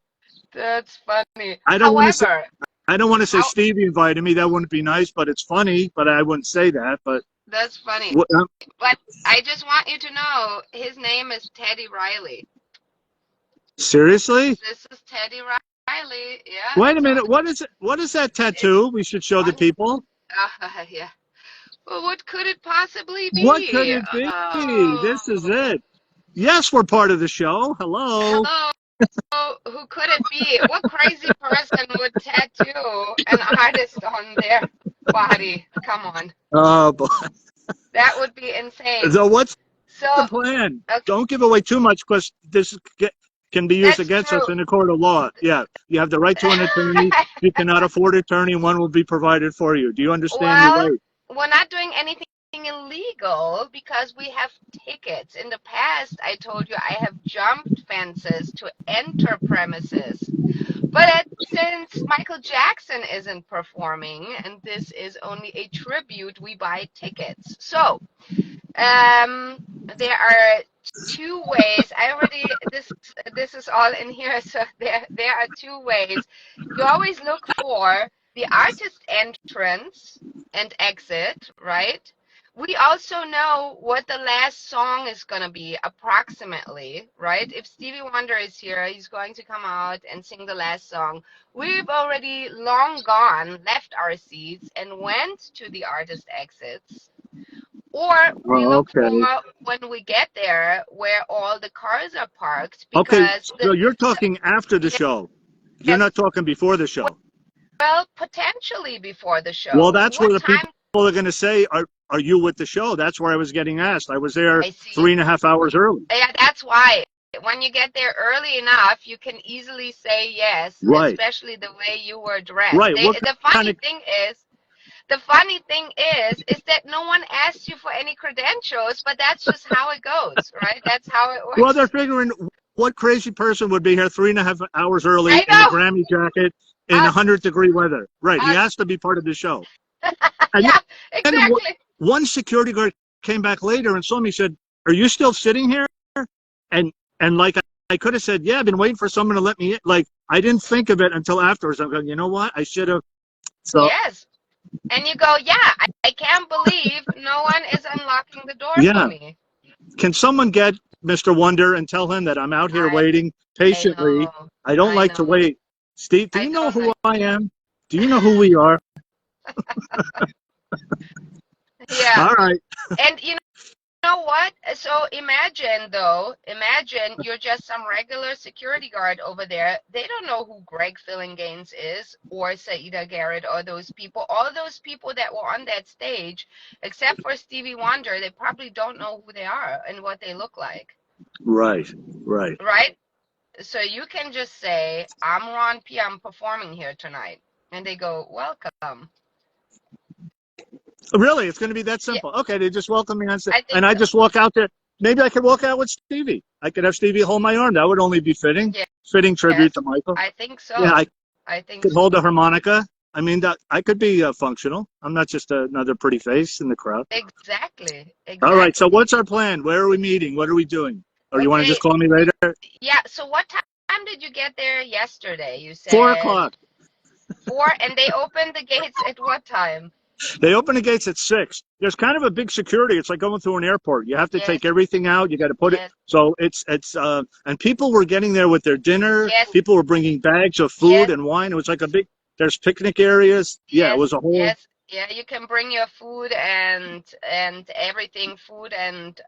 That's funny. I don't want to say, However, I don't want to say how, Stevie invited me. That wouldn't be nice, but it's funny. But I wouldn't say that. But that's funny. what, But I just want you to know his name is Teddy Riley. seriously? This is Teddy Riley. Yeah. Wait a So, minute. What is it? What is that tattoo? We should show the people. yeah. Well, what could it possibly be? What could it be? This is Oh, it. Yes, we're part of the show. Hello. hello. Who could it be? What crazy person would tattoo an artist on their body? Come on. Oh, boy. That would be insane. So what's So, the plan? okay, Don't give away too much because this can be used that's against us true. in a court of law. Yeah, you have the right to an attorney. You cannot afford an attorney. One will be provided for you. Do you understand your Well, right? we're not doing anything illegal because we have tickets. In the past, I told you I have jumped fences to enter premises. But since Michael Jackson isn't performing and this is only a tribute, we buy tickets. So, there are two ways. This is all in here. So there are two ways. You always look for the artist entrance and exit, right? We also know what the last song is going to be approximately, right? If Stevie Wonder is here, he's going to come out and sing the last song. We've already long gone, left our seats and went to the artist exits. Or we look for when we get there where all the cars are parked. Okay, Because so you're talking after the show. You're not talking before the show. Well, potentially before the show. Well, that's what where the time? people are going to say, are you with the show? That's where I was getting asked. I was there I see. 3.5 hours early. Yeah, that's why. When you get there early enough, you can easily say yes, Right. especially the way you were dressed. Right. The funny thing is that no one asks you for any credentials, but that's just how it goes, right? That's how it works. Well, they're figuring what crazy person would be here 3.5 hours early I in a know. Grammy jacket in 100-degree weather. Right. He has to be part of the show. And Yeah, then exactly. one security guard came back later and saw me, said, "Are you still sitting here?" And like I could have said, "Yeah, I've been waiting for someone to let me in." Like I didn't think of it until afterwards. I'm going, you know what? I should have. So Yes. And you go, yeah, I can't believe no one is unlocking the door yeah. for me. Can someone get Mr. Wonder and tell him that I'm out here waiting patiently? I don't like to wait. Steve, do you know who I am? Do you know who we are? Yeah. All right. And you know what? So imagine you're just some regular security guard over there. They don't know who Greg Fillinganes is or Saida Garrett or those people. All those people that were on that stage, except for Stevie Wonder, they probably don't know who they are and what they look like. Right. Right? So you can just say, I'm Ron P. I'm performing here tonight. And they go, welcome. Really? It's going to be that simple. Yeah. Okay, they just welcome me on stage. And so. I just walk out there. Maybe I could walk out with Stevie. I could have Stevie hold my arm. That would only be fitting. Yeah. Fitting tribute to Michael. I think so. Yeah, I think could hold a harmonica. I mean, I could be functional. I'm not just another pretty face in the crowd. Exactly. All right, so what's our plan? Where are we meeting? What are we doing? Or you want to just call me later? Yeah, so what time did you get there yesterday? You said 4 o'clock. 4, and they opened the gates at what time? They open the gates at 6. There's kind of a big security. It's like going through an airport. You have to take everything out. You got to put it. So it's and people were getting there with their dinner. People were bringing bags of food and wine. It was like a big, there's picnic areas. Yeah, it was a whole. Yes, yeah, you can bring your food and everything, food and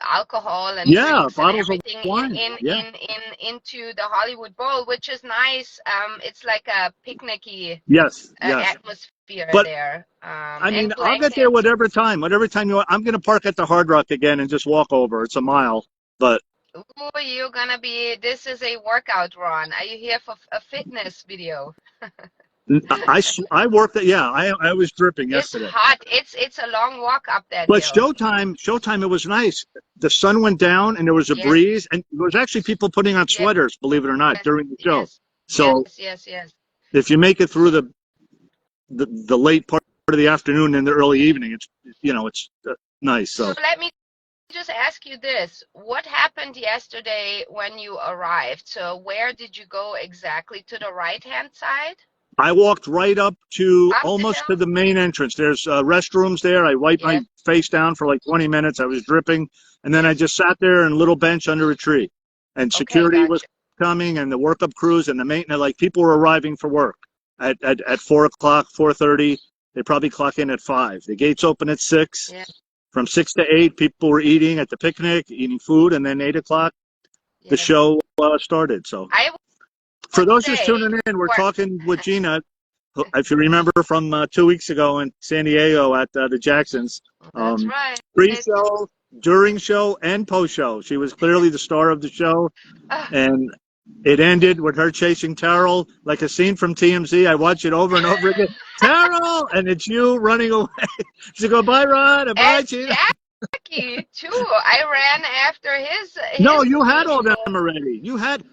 alcohol and drinks and everything of wine. into the Hollywood Bowl, which is nice. It's like a picnicky atmosphere there. I mean, I'll get there whatever time you want. I'm going to park at the Hard Rock again and just walk over. It's a mile, but. Ooh, you're gonna be. This is a workout, Ron. Are you here for a fitness video? I worked at, I was dripping yesterday. It's hot. It's a long walk up that But hill. showtime, it was nice. The sun went down and there was a breeze, and there was actually people putting on sweaters, believe it or not, during the show. So yes. if you make it through the late part of the afternoon and the early evening, it's nice. So let me just ask you this. What happened yesterday when you arrived? So where did you go exactly? To the right-hand side? I walked right up to Up the almost to hill? the main entrance. There's restrooms there. I wiped my Yes. face down for like 20 minutes. I was dripping. And then I Yes. just sat there in a little bench under a tree. And Okay, security was gotcha. coming and the workup crews and the maintenance, like people were arriving for work at 4 o'clock, 4:30. They probably clock in at 5. The gates open at 6. Yeah. From 6 to 8, people were eating at the picnic, eating food. And then 8 o'clock, the Yes. show started. So I for would those just say tuning in, we're for talking with Gina, if you remember from 2 weeks ago in San Diego at the Jacksons. that's right. Pre-show, during show, and post-show. She was clearly the star of the show, Uh, and it ended with her chasing Terrell like a scene from TMZ. I watch it over and over again. Terrell, and it's you running away. She go, bye, Rod, and bye, and Gina. Jackie too. I ran after his No, you had all pre-show. them already.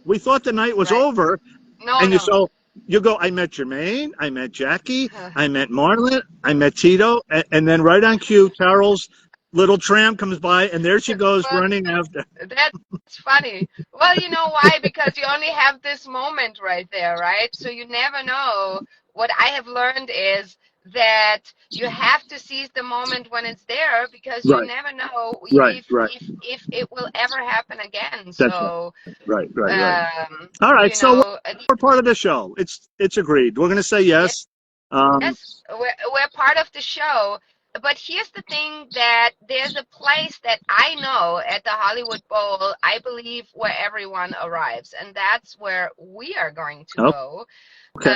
We thought the night was Right. over, No, and no. you go, I met Jermaine, I met Jackie, I met Marlon, I met Tito, and then right on cue, Carol's little tram comes by, and there she goes Well, running after. that's funny. Well, you know why? Because you only have this moment right there, right? So you never know. What I have learned is that you have to seize the moment when it's there, because you Right, never know right, right. if it will ever happen again. That's right. So, Right. All right, you so know, we're part of the show. It's agreed. We're going to say yes. yes, we're part of the show. But here's the thing, that there's a place that I know at the Hollywood Bowl, I believe, where everyone arrives, and that's where we are going to Oh, go. okay.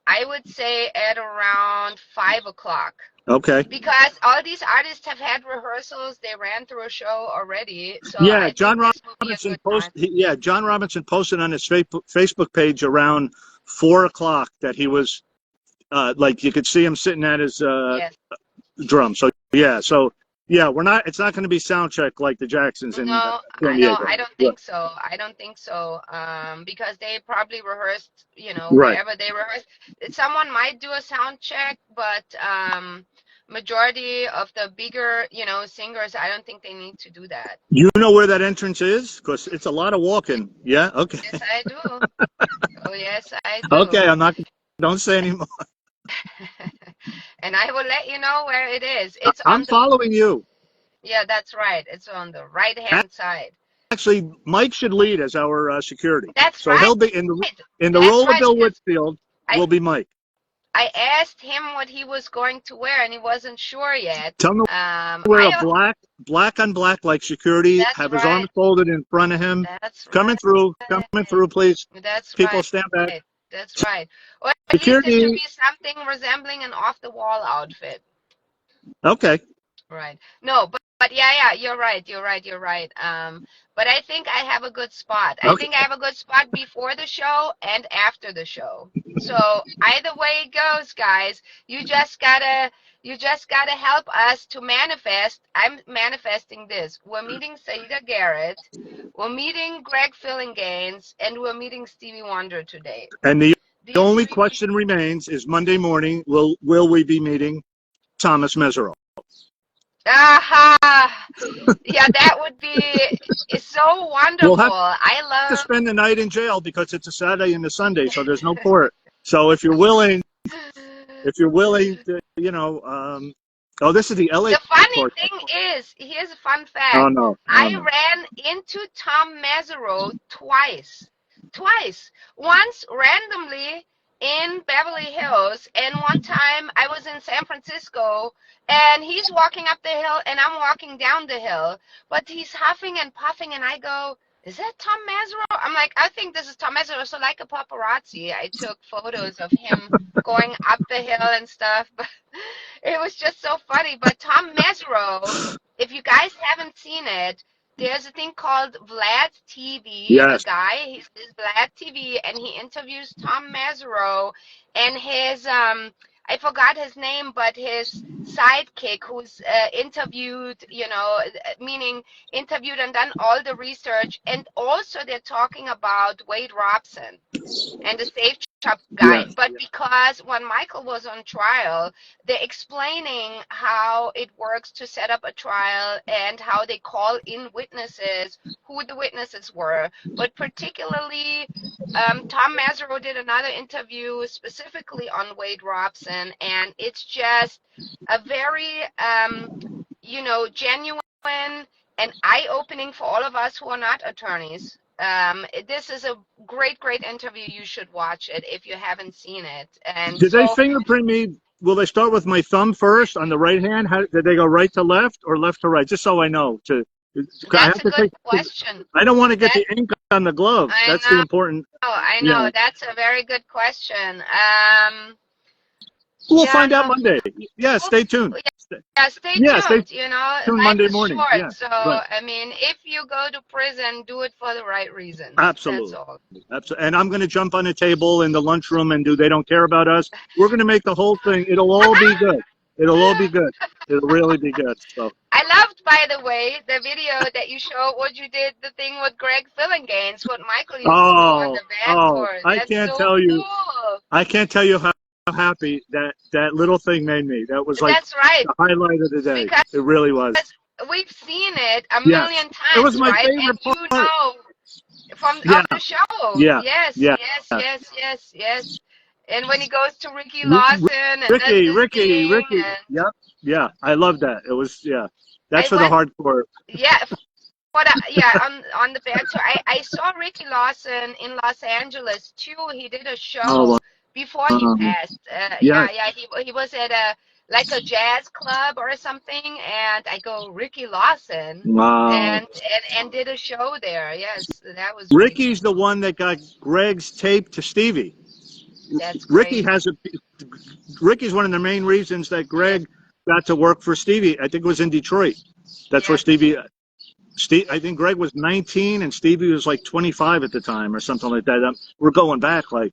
I would say at around 5 o'clock. Okay. Because all these artists have had rehearsals, they ran through a show already, so Yeah, I John think this will be a Robinson good time. John Robinson posted on his Facebook page around 4 o'clock that he was like you could see him sitting at his Yes. drum. So we're not. It's not going to be sound check like the Jacksons in No, San no, Diego. I don't think so. I don't think so. Because they probably rehearsed, Right. wherever they rehearsed. Someone might do a sound check, but majority of the bigger, singers, I don't think they need to do that. You know where that entrance is? Because it's a lot of walking. Yeah. Okay. Yes, I do. Oh, yes, I do. Okay. Don't say anymore. And I will let you know where it is. It's on I'm the. following you. Yeah, that's right. It's on the right-hand side. Actually, Mike should lead as our security. That's So right. he'll be in the That's role of right, Bill because Whitfield. I- Will be Mike. I asked him what he was going to wear, and he wasn't sure yet. Tell him to wear a black on black like security. That's Have his right. arms folded in front of him. That's Coming right. through, please. That's People right. stand back. That's right. Or at least it Security. should be something resembling an off-the-wall outfit. Okay. Right. No, but yeah, you're right. But I think I have a good spot. I think I have a good spot before the show and after the show. So either way it goes, guys, you just gotta help us to manifest. I'm manifesting this. We're meeting Saida Garrett, we're meeting Greg Fillinganes, and we're meeting Stevie Wonder today. And the These only three question remains is Monday morning, will we be meeting Thomas Mesereau? Aha! Yeah, that would be so wonderful. We'll have I to love. spend the night in jail because it's a Saturday and a Sunday, so there's no court. So if you're willing to, this is the LA The funny court. thing is, here's a fun fact. Oh no. I ran into Tom Mesereau twice. Once randomly in Beverly Hills, and one time I was in San Francisco, and he's walking up the hill and I'm walking down the hill, but he's huffing and puffing, and I go, is that Tom Mesereau? I'm like, I think this is Tom Mesereau. So like a paparazzi, I took photos of him going up the hill and stuff, but it was just so funny. But Tom Mesereau, if you guys haven't seen it, there's a thing called Vlad TV. Yes. A guy, he's Vlad TV, and he interviews Tom Mesereau and his I forgot his name, but his sidekick, who's interviewed, meaning interviewed and done all the research. And also they're talking about Wade Robson and the Safe top guy. Yes. But because when Michael was on trial, they're explaining how it works to set up a trial and how they call in witnesses, who the witnesses were. But particularly, Tom Mesereau did another interview specifically on Wade Robson, and it's just a very, genuine and eye-opening for all of us who are not attorneys. This is a great, great interview. You should watch it if you haven't seen it. And Did they so fingerprint me? Will they start with my thumb first on the right hand? Did they go right to left or left to right? Just so I know. I that's have a to good take. question. I don't want to get That the ink on the glove. I That's the know, important. I Yeah. know. That's a very good question. We'll Yeah, find out Monday. Yeah. we'll, Stay tuned. yeah, stay Yeah. Stay tuned. tuned Life Monday is morning. short. Yeah. So, Right. I mean, if you go to prison, do it for the right reasons. That's Absolutely. all. Absolutely. And I'm going to jump on a table in the lunchroom and They Don't Care About Us. We're going to make the whole thing. It'll all be good. It'll all be good. It'll really be good. So. I loved, by the way, the video that you showed what you did, the thing with Greg Fillinganes, what Michael used to do on the band tour. I That's can't so tell you. cool. I can't tell you how happy that little thing made me. That was like That's right. the highlight of the day. Because It really was. we've seen it a Yes. million It was times, my right? favorite And part. From Yeah. of the show. Yeah. Yes, Yeah. yes, yes, yes, yes. And when he goes to Ricky Lawson and does Ricky. this thing, and Yep. Yeah. I love that. It was, yeah. That's I for the went, hardcore. yeah, on the band tour. I saw Ricky Lawson in Los Angeles too. He did a show before he passed. Yes. He was at a jazz club or something, and I go Ricky Lawson, Wow. and did a show there. Yes, that was Ricky's the one that got Greg's tape to Stevie. That's great. Ricky's one of the main reasons that Greg got to work for Stevie. I think it was in Detroit. That's where I think Greg was 19 and Stevie was like 25 at the time or something like that. We're going back like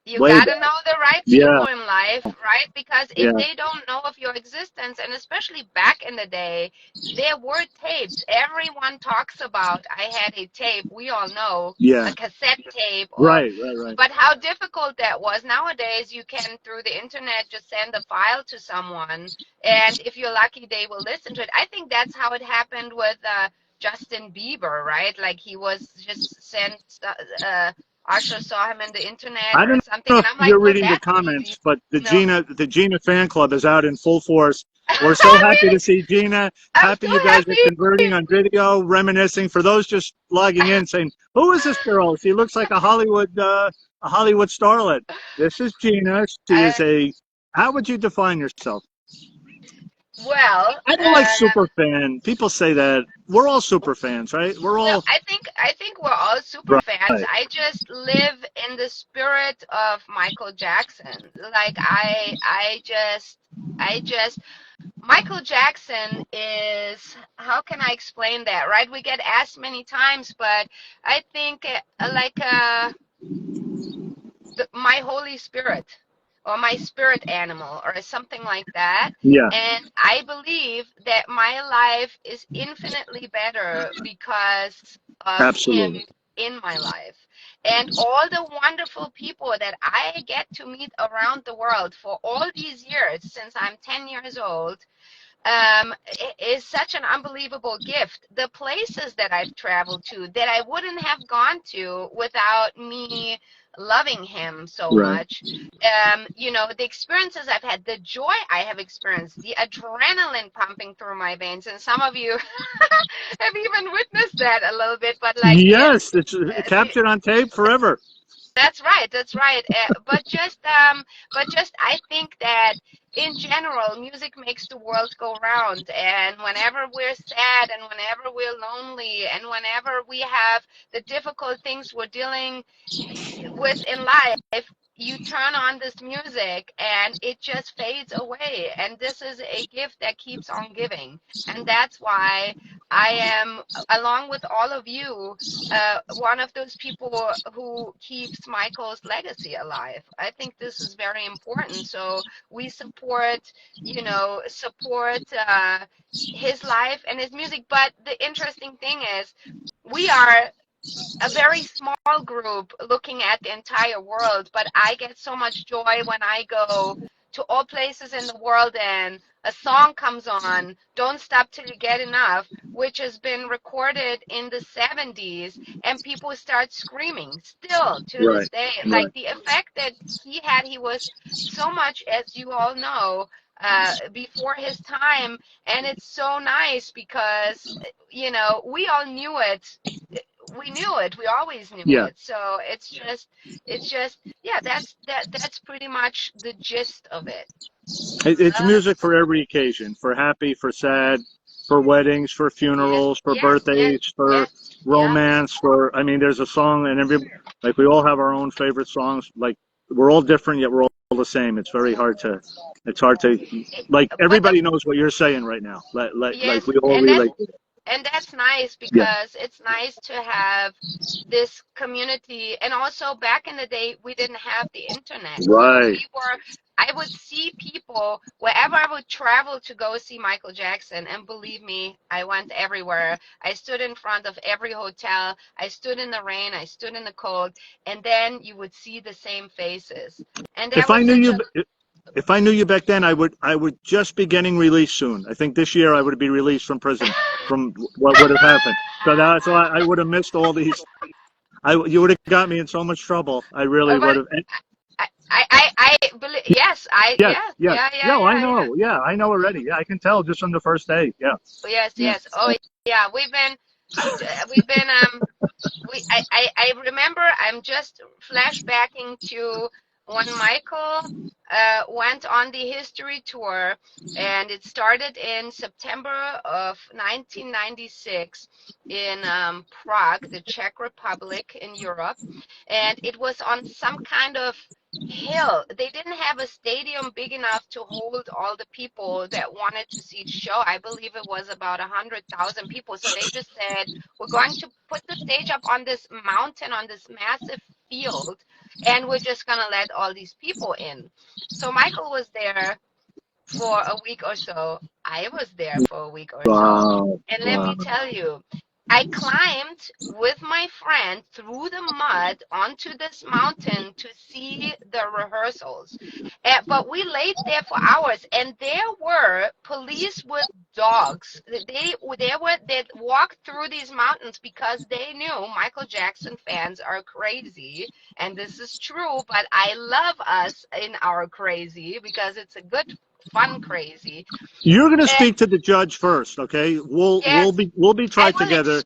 You way gotta back. know the right people in life, right? Because if Yeah. they don't know of your existence, and especially back in the day, there were tapes. Everyone talks about, I had a tape, we all know, Yeah. a cassette tape. Right. But how difficult that was. Nowadays, you can, through the internet, just send a file to someone, and if you're lucky, they will listen to it. I think that's how it happened with Justin Bieber, right? Like he was just sent, Usher saw him in the internet I or don't something, know and if I'm like, you're well, reading the that's comments, easy. but the No. Gina fan club is out in full force. We're so happy to see Gina. I'm Happy so you guys are happy. converting on video, reminiscing. For those just logging in, saying, "Who is this girl? She looks like a Hollywood starlet." This is Gina. She is a. How would you define yourself? Well, I don't like super fan. People say that. We're all super fans, right? We're all. no, I think we're all super fans. Right. I just live in the spirit of Michael Jackson. Like I just Michael Jackson is, how can I explain that, right? We get asked many times, but I think my Holy Spirit or my spirit animal or something like that. Yeah. And I believe that my life is infinitely better because of Absolutely. him in my life. And all the wonderful people that I get to meet around the world for all these years, since I'm 10 years old, is such an unbelievable gift. The places that I've traveled to that I wouldn't have gone to without me loving him so much. The experiences I've had, the joy I have experienced, the adrenaline pumping through my veins, and some of you have even witnessed that a little bit, but like yes, it's captured on tape forever. That's right. But just I think that in general, music makes the world go round. And whenever we're sad and whenever we're lonely and whenever we have the difficult things we're dealing with in life, you turn on this music and it just fades away. And this is a gift that keeps on giving. And that's why I am, along with all of you, one of those people who keeps Michael's legacy alive. I think this is very important. So we support his life and his music. But the interesting thing is, we are a very small group looking at the entire world, but I get so much joy when I go to all places in the world and a song comes on, Don't Stop Till You Get Enough, which has been recorded in the 70s, and people start screaming still to this Right. day. Right. Like the effect that he had, he was so much, as you all know, before his time, and it's so nice because, you know, we all knew it. We knew it. We always knew Yeah. it. So it's just, yeah, that's pretty much the gist of it. It's Uh, music for every occasion, for happy, for sad, for weddings, for yes, funerals, for yes, yes, birthdays, for yes, yeah. romance, for, I mean, there's a song and like we all have our own favorite songs. Like we're all different, yet we're all the same. It's hard to, like But the everybody knows what you're saying right now. Like yes, we all and that's relate. and that's nice Yeah. because it's nice to have this community. And also back in the day, we didn't have the internet, so Right. I would see people wherever I would travel to go see Michael Jackson, and believe me, I went everywhere. I stood in front of every hotel, I stood in the rain, I stood in the cold, and then you would see the same faces, and there If I was knew such you, a if I knew you back then, I would just be getting released soon. I think this year I would be released from prison from what would have happened. So I would have missed all these. You would have got me in so much trouble. I really would but have. I believe, yes, Yes, yes. Yeah, I yeah. know. Yeah, I know already. Yeah, I can tell just from the first day. Yeah. Yes, Yeah. yes. Oh, yeah. We've been I remember, I'm just flashbacking to when Michael went on the history tour, and it started in September of 1996 in Prague, the Czech Republic in Europe, and it was on some kind of hill. They didn't have a stadium big enough to hold all the people that wanted to see the show. I believe it was about 100,000 people. So they just said, we're going to put the stage up on this mountain, on this massive field, and we're just going to let all these people in. So Michael was there for a week or so. I was there for a week or so. Wow. And let Wow. me tell you, I climbed with my friend through the mud onto this mountain to see the rehearsals. But we laid there for hours, and there were police with dogs. They walked through these mountains because they knew Michael Jackson fans are crazy, and this is true. But I love us in our crazy because it's a good, fun crazy. You're going to And speak to the judge first, okay? We'll yes, we'll be I tried will together.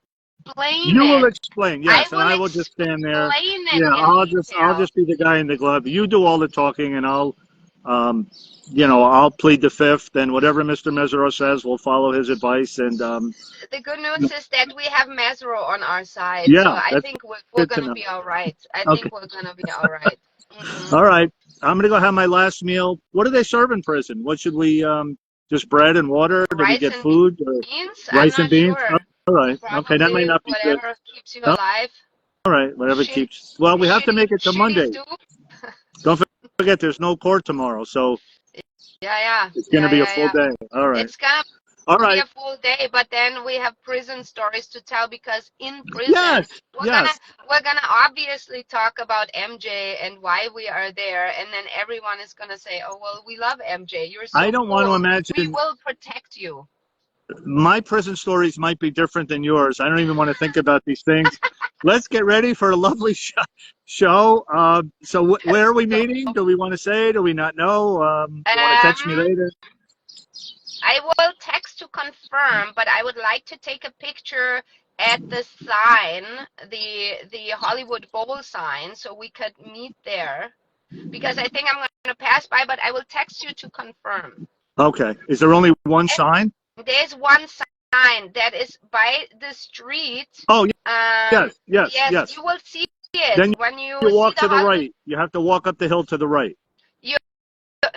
explain You will it. explain, I yes, and will I will just stand there. explain it Yeah, in I'll detail. just be the guy in the glove. You do all the talking, and um, I'll plead the fifth, and whatever Mr. Mesereau says, we'll follow his advice. And The good news is that we have Mesro on our side, so yeah, I that's think we're good to gonna know. be all right. I Okay, think we're gonna be all right. all right. I'm gonna go have my last meal. What do they serve in prison? What should we just bread and water? Do we Rice get and food or beans? I'm rice and not beans? sure. All right. Okay, that might Probably not be good. whatever keeps you alive. All right, whatever Shit, keeps. Well, we have to shitty, make it to shitty Monday. soup. Don't forget, there's no court tomorrow, so it's going to be a full Yeah. day. All right. It's gonna All be right. a full day, but then we have prison stories to tell because in prison Yes. we're gonna Yes. we're gonna obviously talk about MJ and why we are there, and then everyone is gonna say, "Oh well, we love MJ. You're I so don't want to cool. We imagine will protect you." my prison stories might be different than yours. I don't even want to think about these things. Let's get ready for a lovely show. So where are we So, meeting? Do we want to say? Do we not know? You want to text me um, later? I will text to confirm, but I would like to take a picture at the sign, the Hollywood Bowl sign, so we could meet there. Because I think I'm going to pass by, but I will text you to confirm. Okay. Is there only one sign? There's one sign that is by the street. Oh, Um, yes, yes, yes, yes. you will see it Then when you you see walk the to the Hollywood. right. You have to walk up the hill to the right. You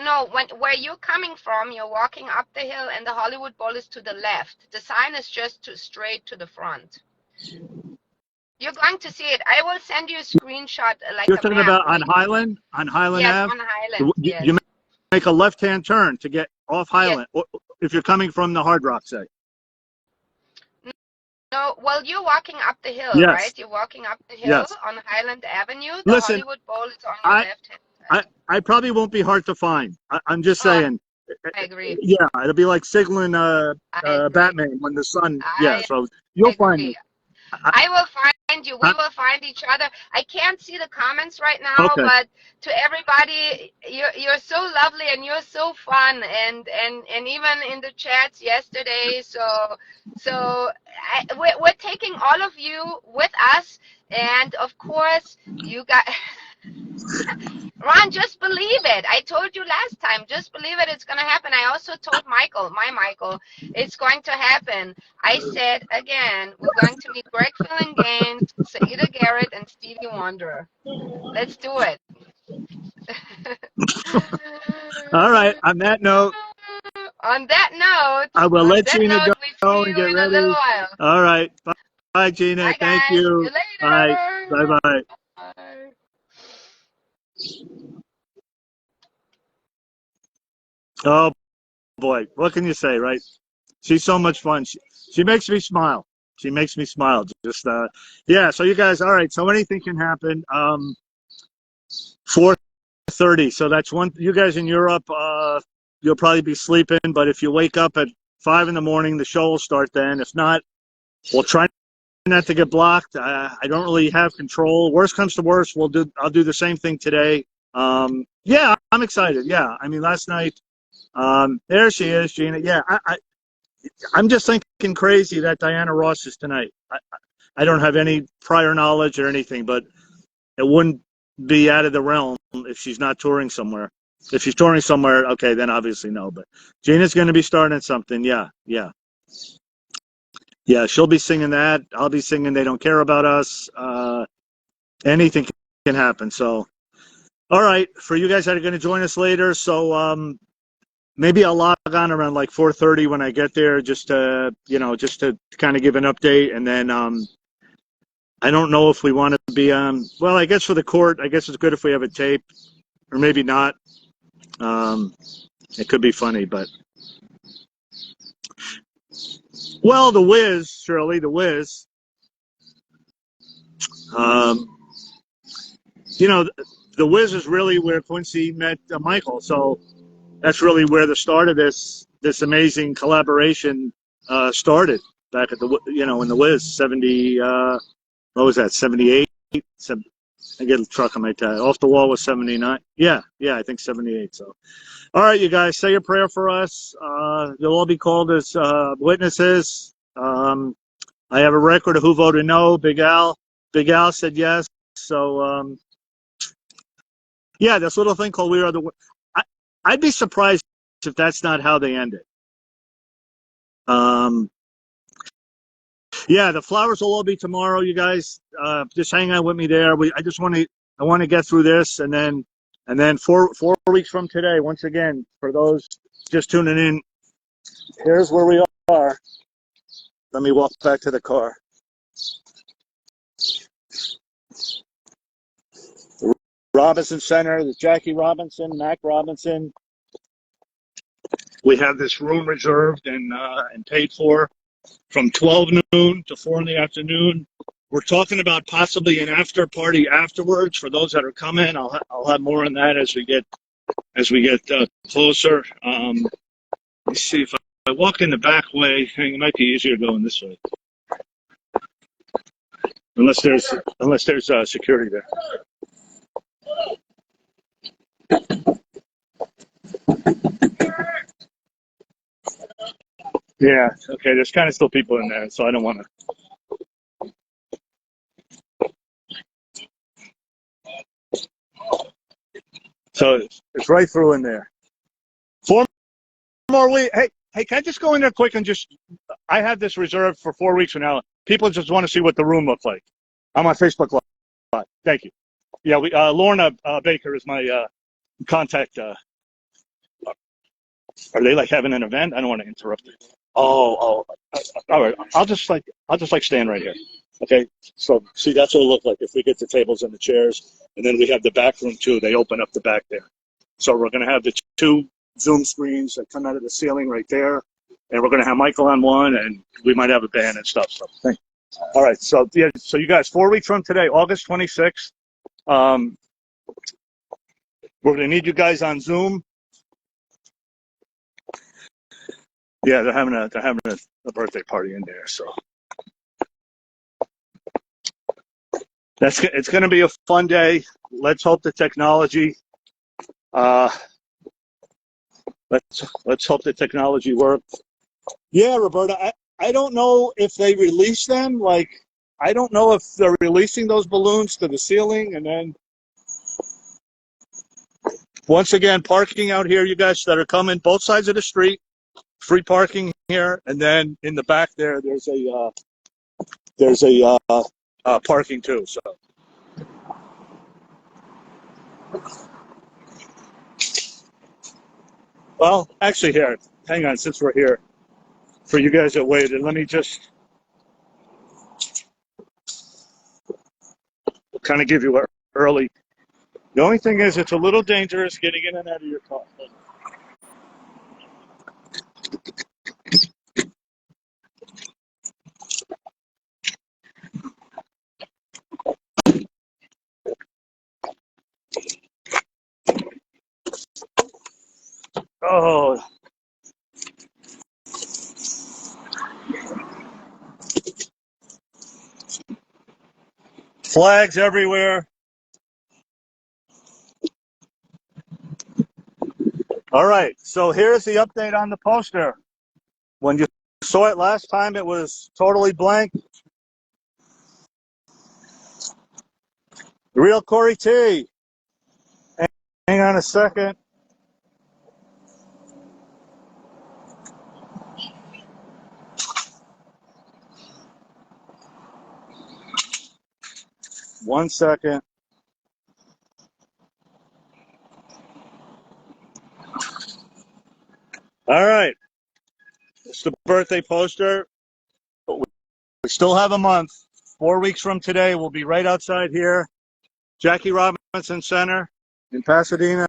no, where you're coming from, you're walking up the hill, and the Hollywood Bowl is to the left. The sign is just straight to the front. You're going to see it. I will send you a screenshot, like You're a talking map. about on Highland Yes, Ave. on Highland. You Yes, make a left-hand turn to get off yes. Highland, or if you're coming from the Hard Rock, say. No, well, you're walking up the hill, Yes, right? You're walking up the hill yes. on Highland Avenue. The Listen, Hollywood Bowl is on your I, left-hand I, side. I probably won't be hard to find. I'm just Oh, saying. I agree. Yeah, it'll be like signaling I agree. Batman when the sun. Yeah, I so you'll find me. agree. I will find you. We I, will find each other. I can't see the comments right now, okay. but to everybody, you're so lovely and you're so fun, and even in the chats yesterday. We're taking all of you with us, and of course you got. Ron, just believe it. I told you last time. Just believe it. It's going to happen. I also told Michael, it's going to happen. I said, again, we're going to meet Greg Filling Gaines, Saida Garrett, and Stevie Wonder. Let's do it. All right. On that note, On that I will let Gina we go see and you get in a little ready. while. All right. Bye, bye Gina. Bye, Thank guys. See you. you Bye. Bye. later. Bye. Bye. Oh boy, what can you say, right? She's so much fun. She makes me smile. She makes me smile. Just yeah. So you guys, all right. So anything can happen. 4:30. So that's one. You guys in Europe, you'll probably be sleeping. But if you wake up at 5 in the morning, the show will start then. If not, we'll try not to get blocked. I don't really have control. Worst comes to worst, I'll do the same thing today. Yeah, I'm excited. Yeah, I mean, last night, there she is, Gina. Yeah, I'm just thinking crazy that Diana Ross is tonight. I don't have any prior knowledge or anything, but it wouldn't be out of the realm if she's not touring somewhere. If she's touring somewhere, okay, then obviously no. But Gina's going to be starting something. Yeah, yeah. Yeah, she'll be singing that. I'll be singing They Don't Care About Us. Anything can happen. So, all right, for you guys that are going to join us later, so maybe I'll log on around like 4:30 when I get there, just to kind of give an update, and then I don't know if we want to be on. Well, I guess for the court, I guess it's good if we have a tape, or maybe not. It could be funny, but well, the Wiz, Shirley, the Wiz. The Wiz is really where Quincy met Michael, so that's really where the start of this amazing collaboration started back at in the Wiz 70. What was that? 78. I get a truck on my tag. Off the Wall was 79. Yeah, I think 78. So, all right, you guys, say a prayer for us. You'll all be called as witnesses. I have a record of who voted no. Big Al said yes. So, yeah, this little thing called We Are the. I'd be surprised if that's not how they end it. Yeah, the flowers will all be tomorrow, you guys. Just hang out with me there. I want to get through this, and then 4 weeks from today, once again, for those just tuning in, here's where we are. Let me walk back to the car. The Robinson Center, the Jackie Robinson, Mac Robinson. We have this room reserved and paid for from 12 noon to 4 in the afternoon. We're talking about possibly an after party afterwards for those that are coming. I'll have more on that as we get closer. Let's see if I walk in the back way. It might be easier going this way, unless there's security there. Yeah, okay, there's kind of still people in there, so I don't want to. So it's right through in there. 4 more weeks. Hey, can I just go in there quick and I have this reserved for 4 weeks from now. People just want to see what the room looks like. I'm on Facebook Live. Thank you. Yeah, Lorna Baker is my contact. Are they like having an event? I don't want to interrupt it. Oh, all right. I'll just stand right here. Okay. So see, that's what it'll look like if we get the tables and the chairs, and then we have the back room too. They open up the back there. So we're going to have the two Zoom screens that come out of the ceiling right there, and we're going to have Michael on one, and we might have a band and stuff. So, all right. So, yeah. So you guys, 4 weeks from today, August 26th, we're going to need you guys on Zoom. Yeah, they're having a birthday party in there. So it's going to be a fun day. Let's hope the technology. Let's hope the technology works. Yeah, Roberta, I don't know if they release them. Like, I don't know if they're releasing those balloons to the ceiling. And then, once again, parking out here, you guys that are coming both sides of the street, free parking here. And then in the back there's a parking too. So. Well, actually here, hang on, since we're here, for you guys that waited, let me just kind of give you an early. The only thing is it's a little dangerous getting in and out of your car. Oh. Flags everywhere. All right, so here's the update on the poster. When you saw it last time, it was totally blank. The real Corey T. Hang on a second. One second. All right. It's the birthday poster. But we still have a month. 4 weeks from today, we'll be right outside here. Jackie Robinson Center in Pasadena.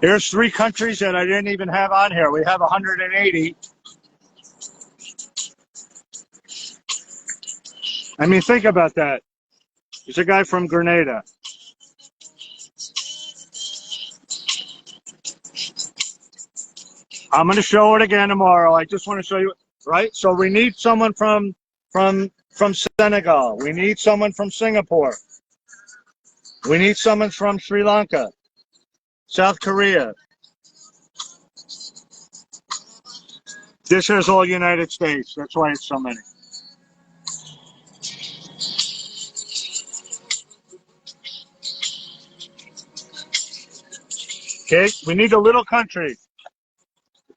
Here's 3 countries that I didn't even have on here. We have 180. I mean, think about that. There's a guy from Grenada. I'm going to show it again tomorrow. I just want to show you, right? So we need someone from Senegal. We need someone from Singapore. We need someone from Sri Lanka, South Korea. This is all United States. That's why it's so many. Okay, we need a little country.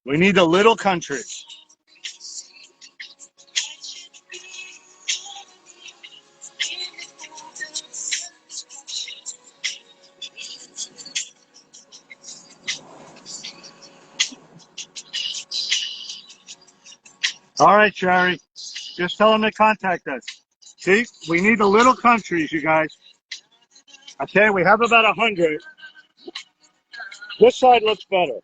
We need a little country. All right, Sherry. Just tell them to contact us. See, we need the little countries, you guys. Okay, we have about 100. This side looks better.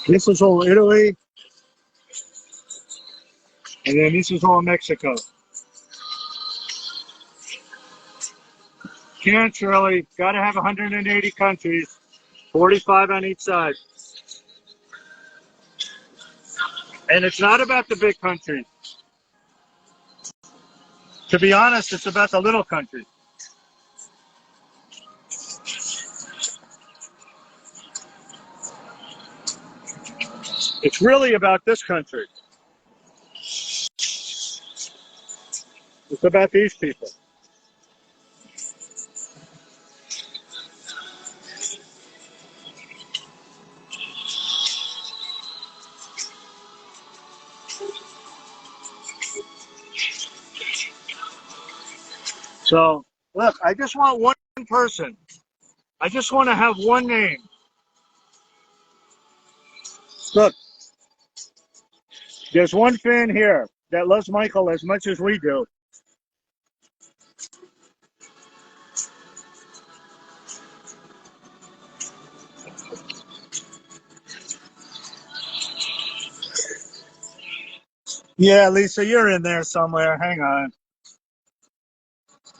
This is all Italy, and then this is all Mexico. Can't, Shirley. Got to have 180 countries, 45 on each side. And it's not about the big countries. To be honest, it's about the little countries. It's really about this country. It's about these people. So, look, I just want one person. I just want to have one name. Look, there's one fan here that loves Michael as much as we do. Yeah, Lisa, you're in there somewhere. Hang on.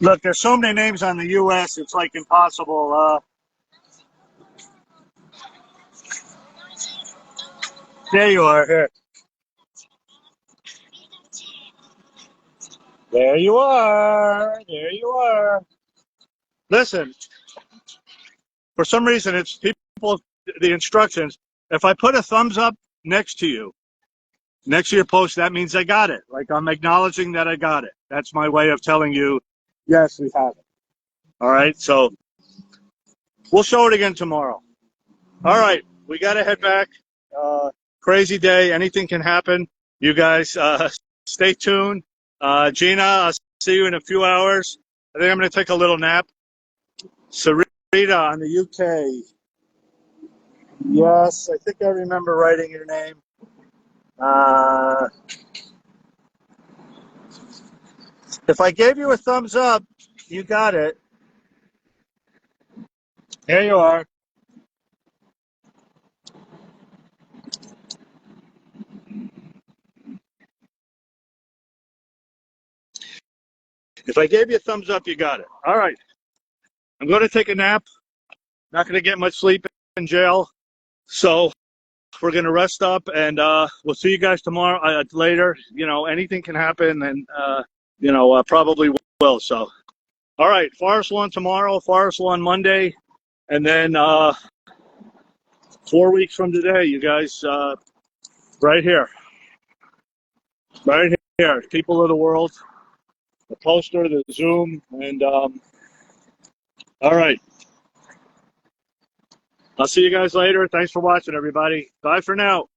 Look, there's so many names on the U.S., it's like impossible. There you are. Here. There you are. There you are. Listen, for some reason, it's people, the instructions. If I put a thumbs up next to you, next to your post, that means I got it. Like I'm acknowledging that I got it. That's my way of telling you, yes, we have it. All right, so we'll show it again tomorrow. All right, we got to head back. Crazy day. Anything can happen. You guys stay tuned. Gina, I'll see you in a few hours. I think I'm going to take a little nap. Sarita on the UK. Yes, I think I remember writing your name. If I gave you a thumbs up, you got it. Here you are. If I gave you a thumbs up, you got it. All right. I'm going to take a nap. Not going to get much sleep in jail. So we're going to rest up, and we'll see you guys tomorrow later. You know, anything can happen, and, probably will. So, all right. Forest Lawn tomorrow, Forest Lawn Monday, and then 4 weeks from today, you guys, right here. Right here. People of the world. The poster, the Zoom, and all right. I'll see you guys later. Thanks for watching, everybody. Bye for now.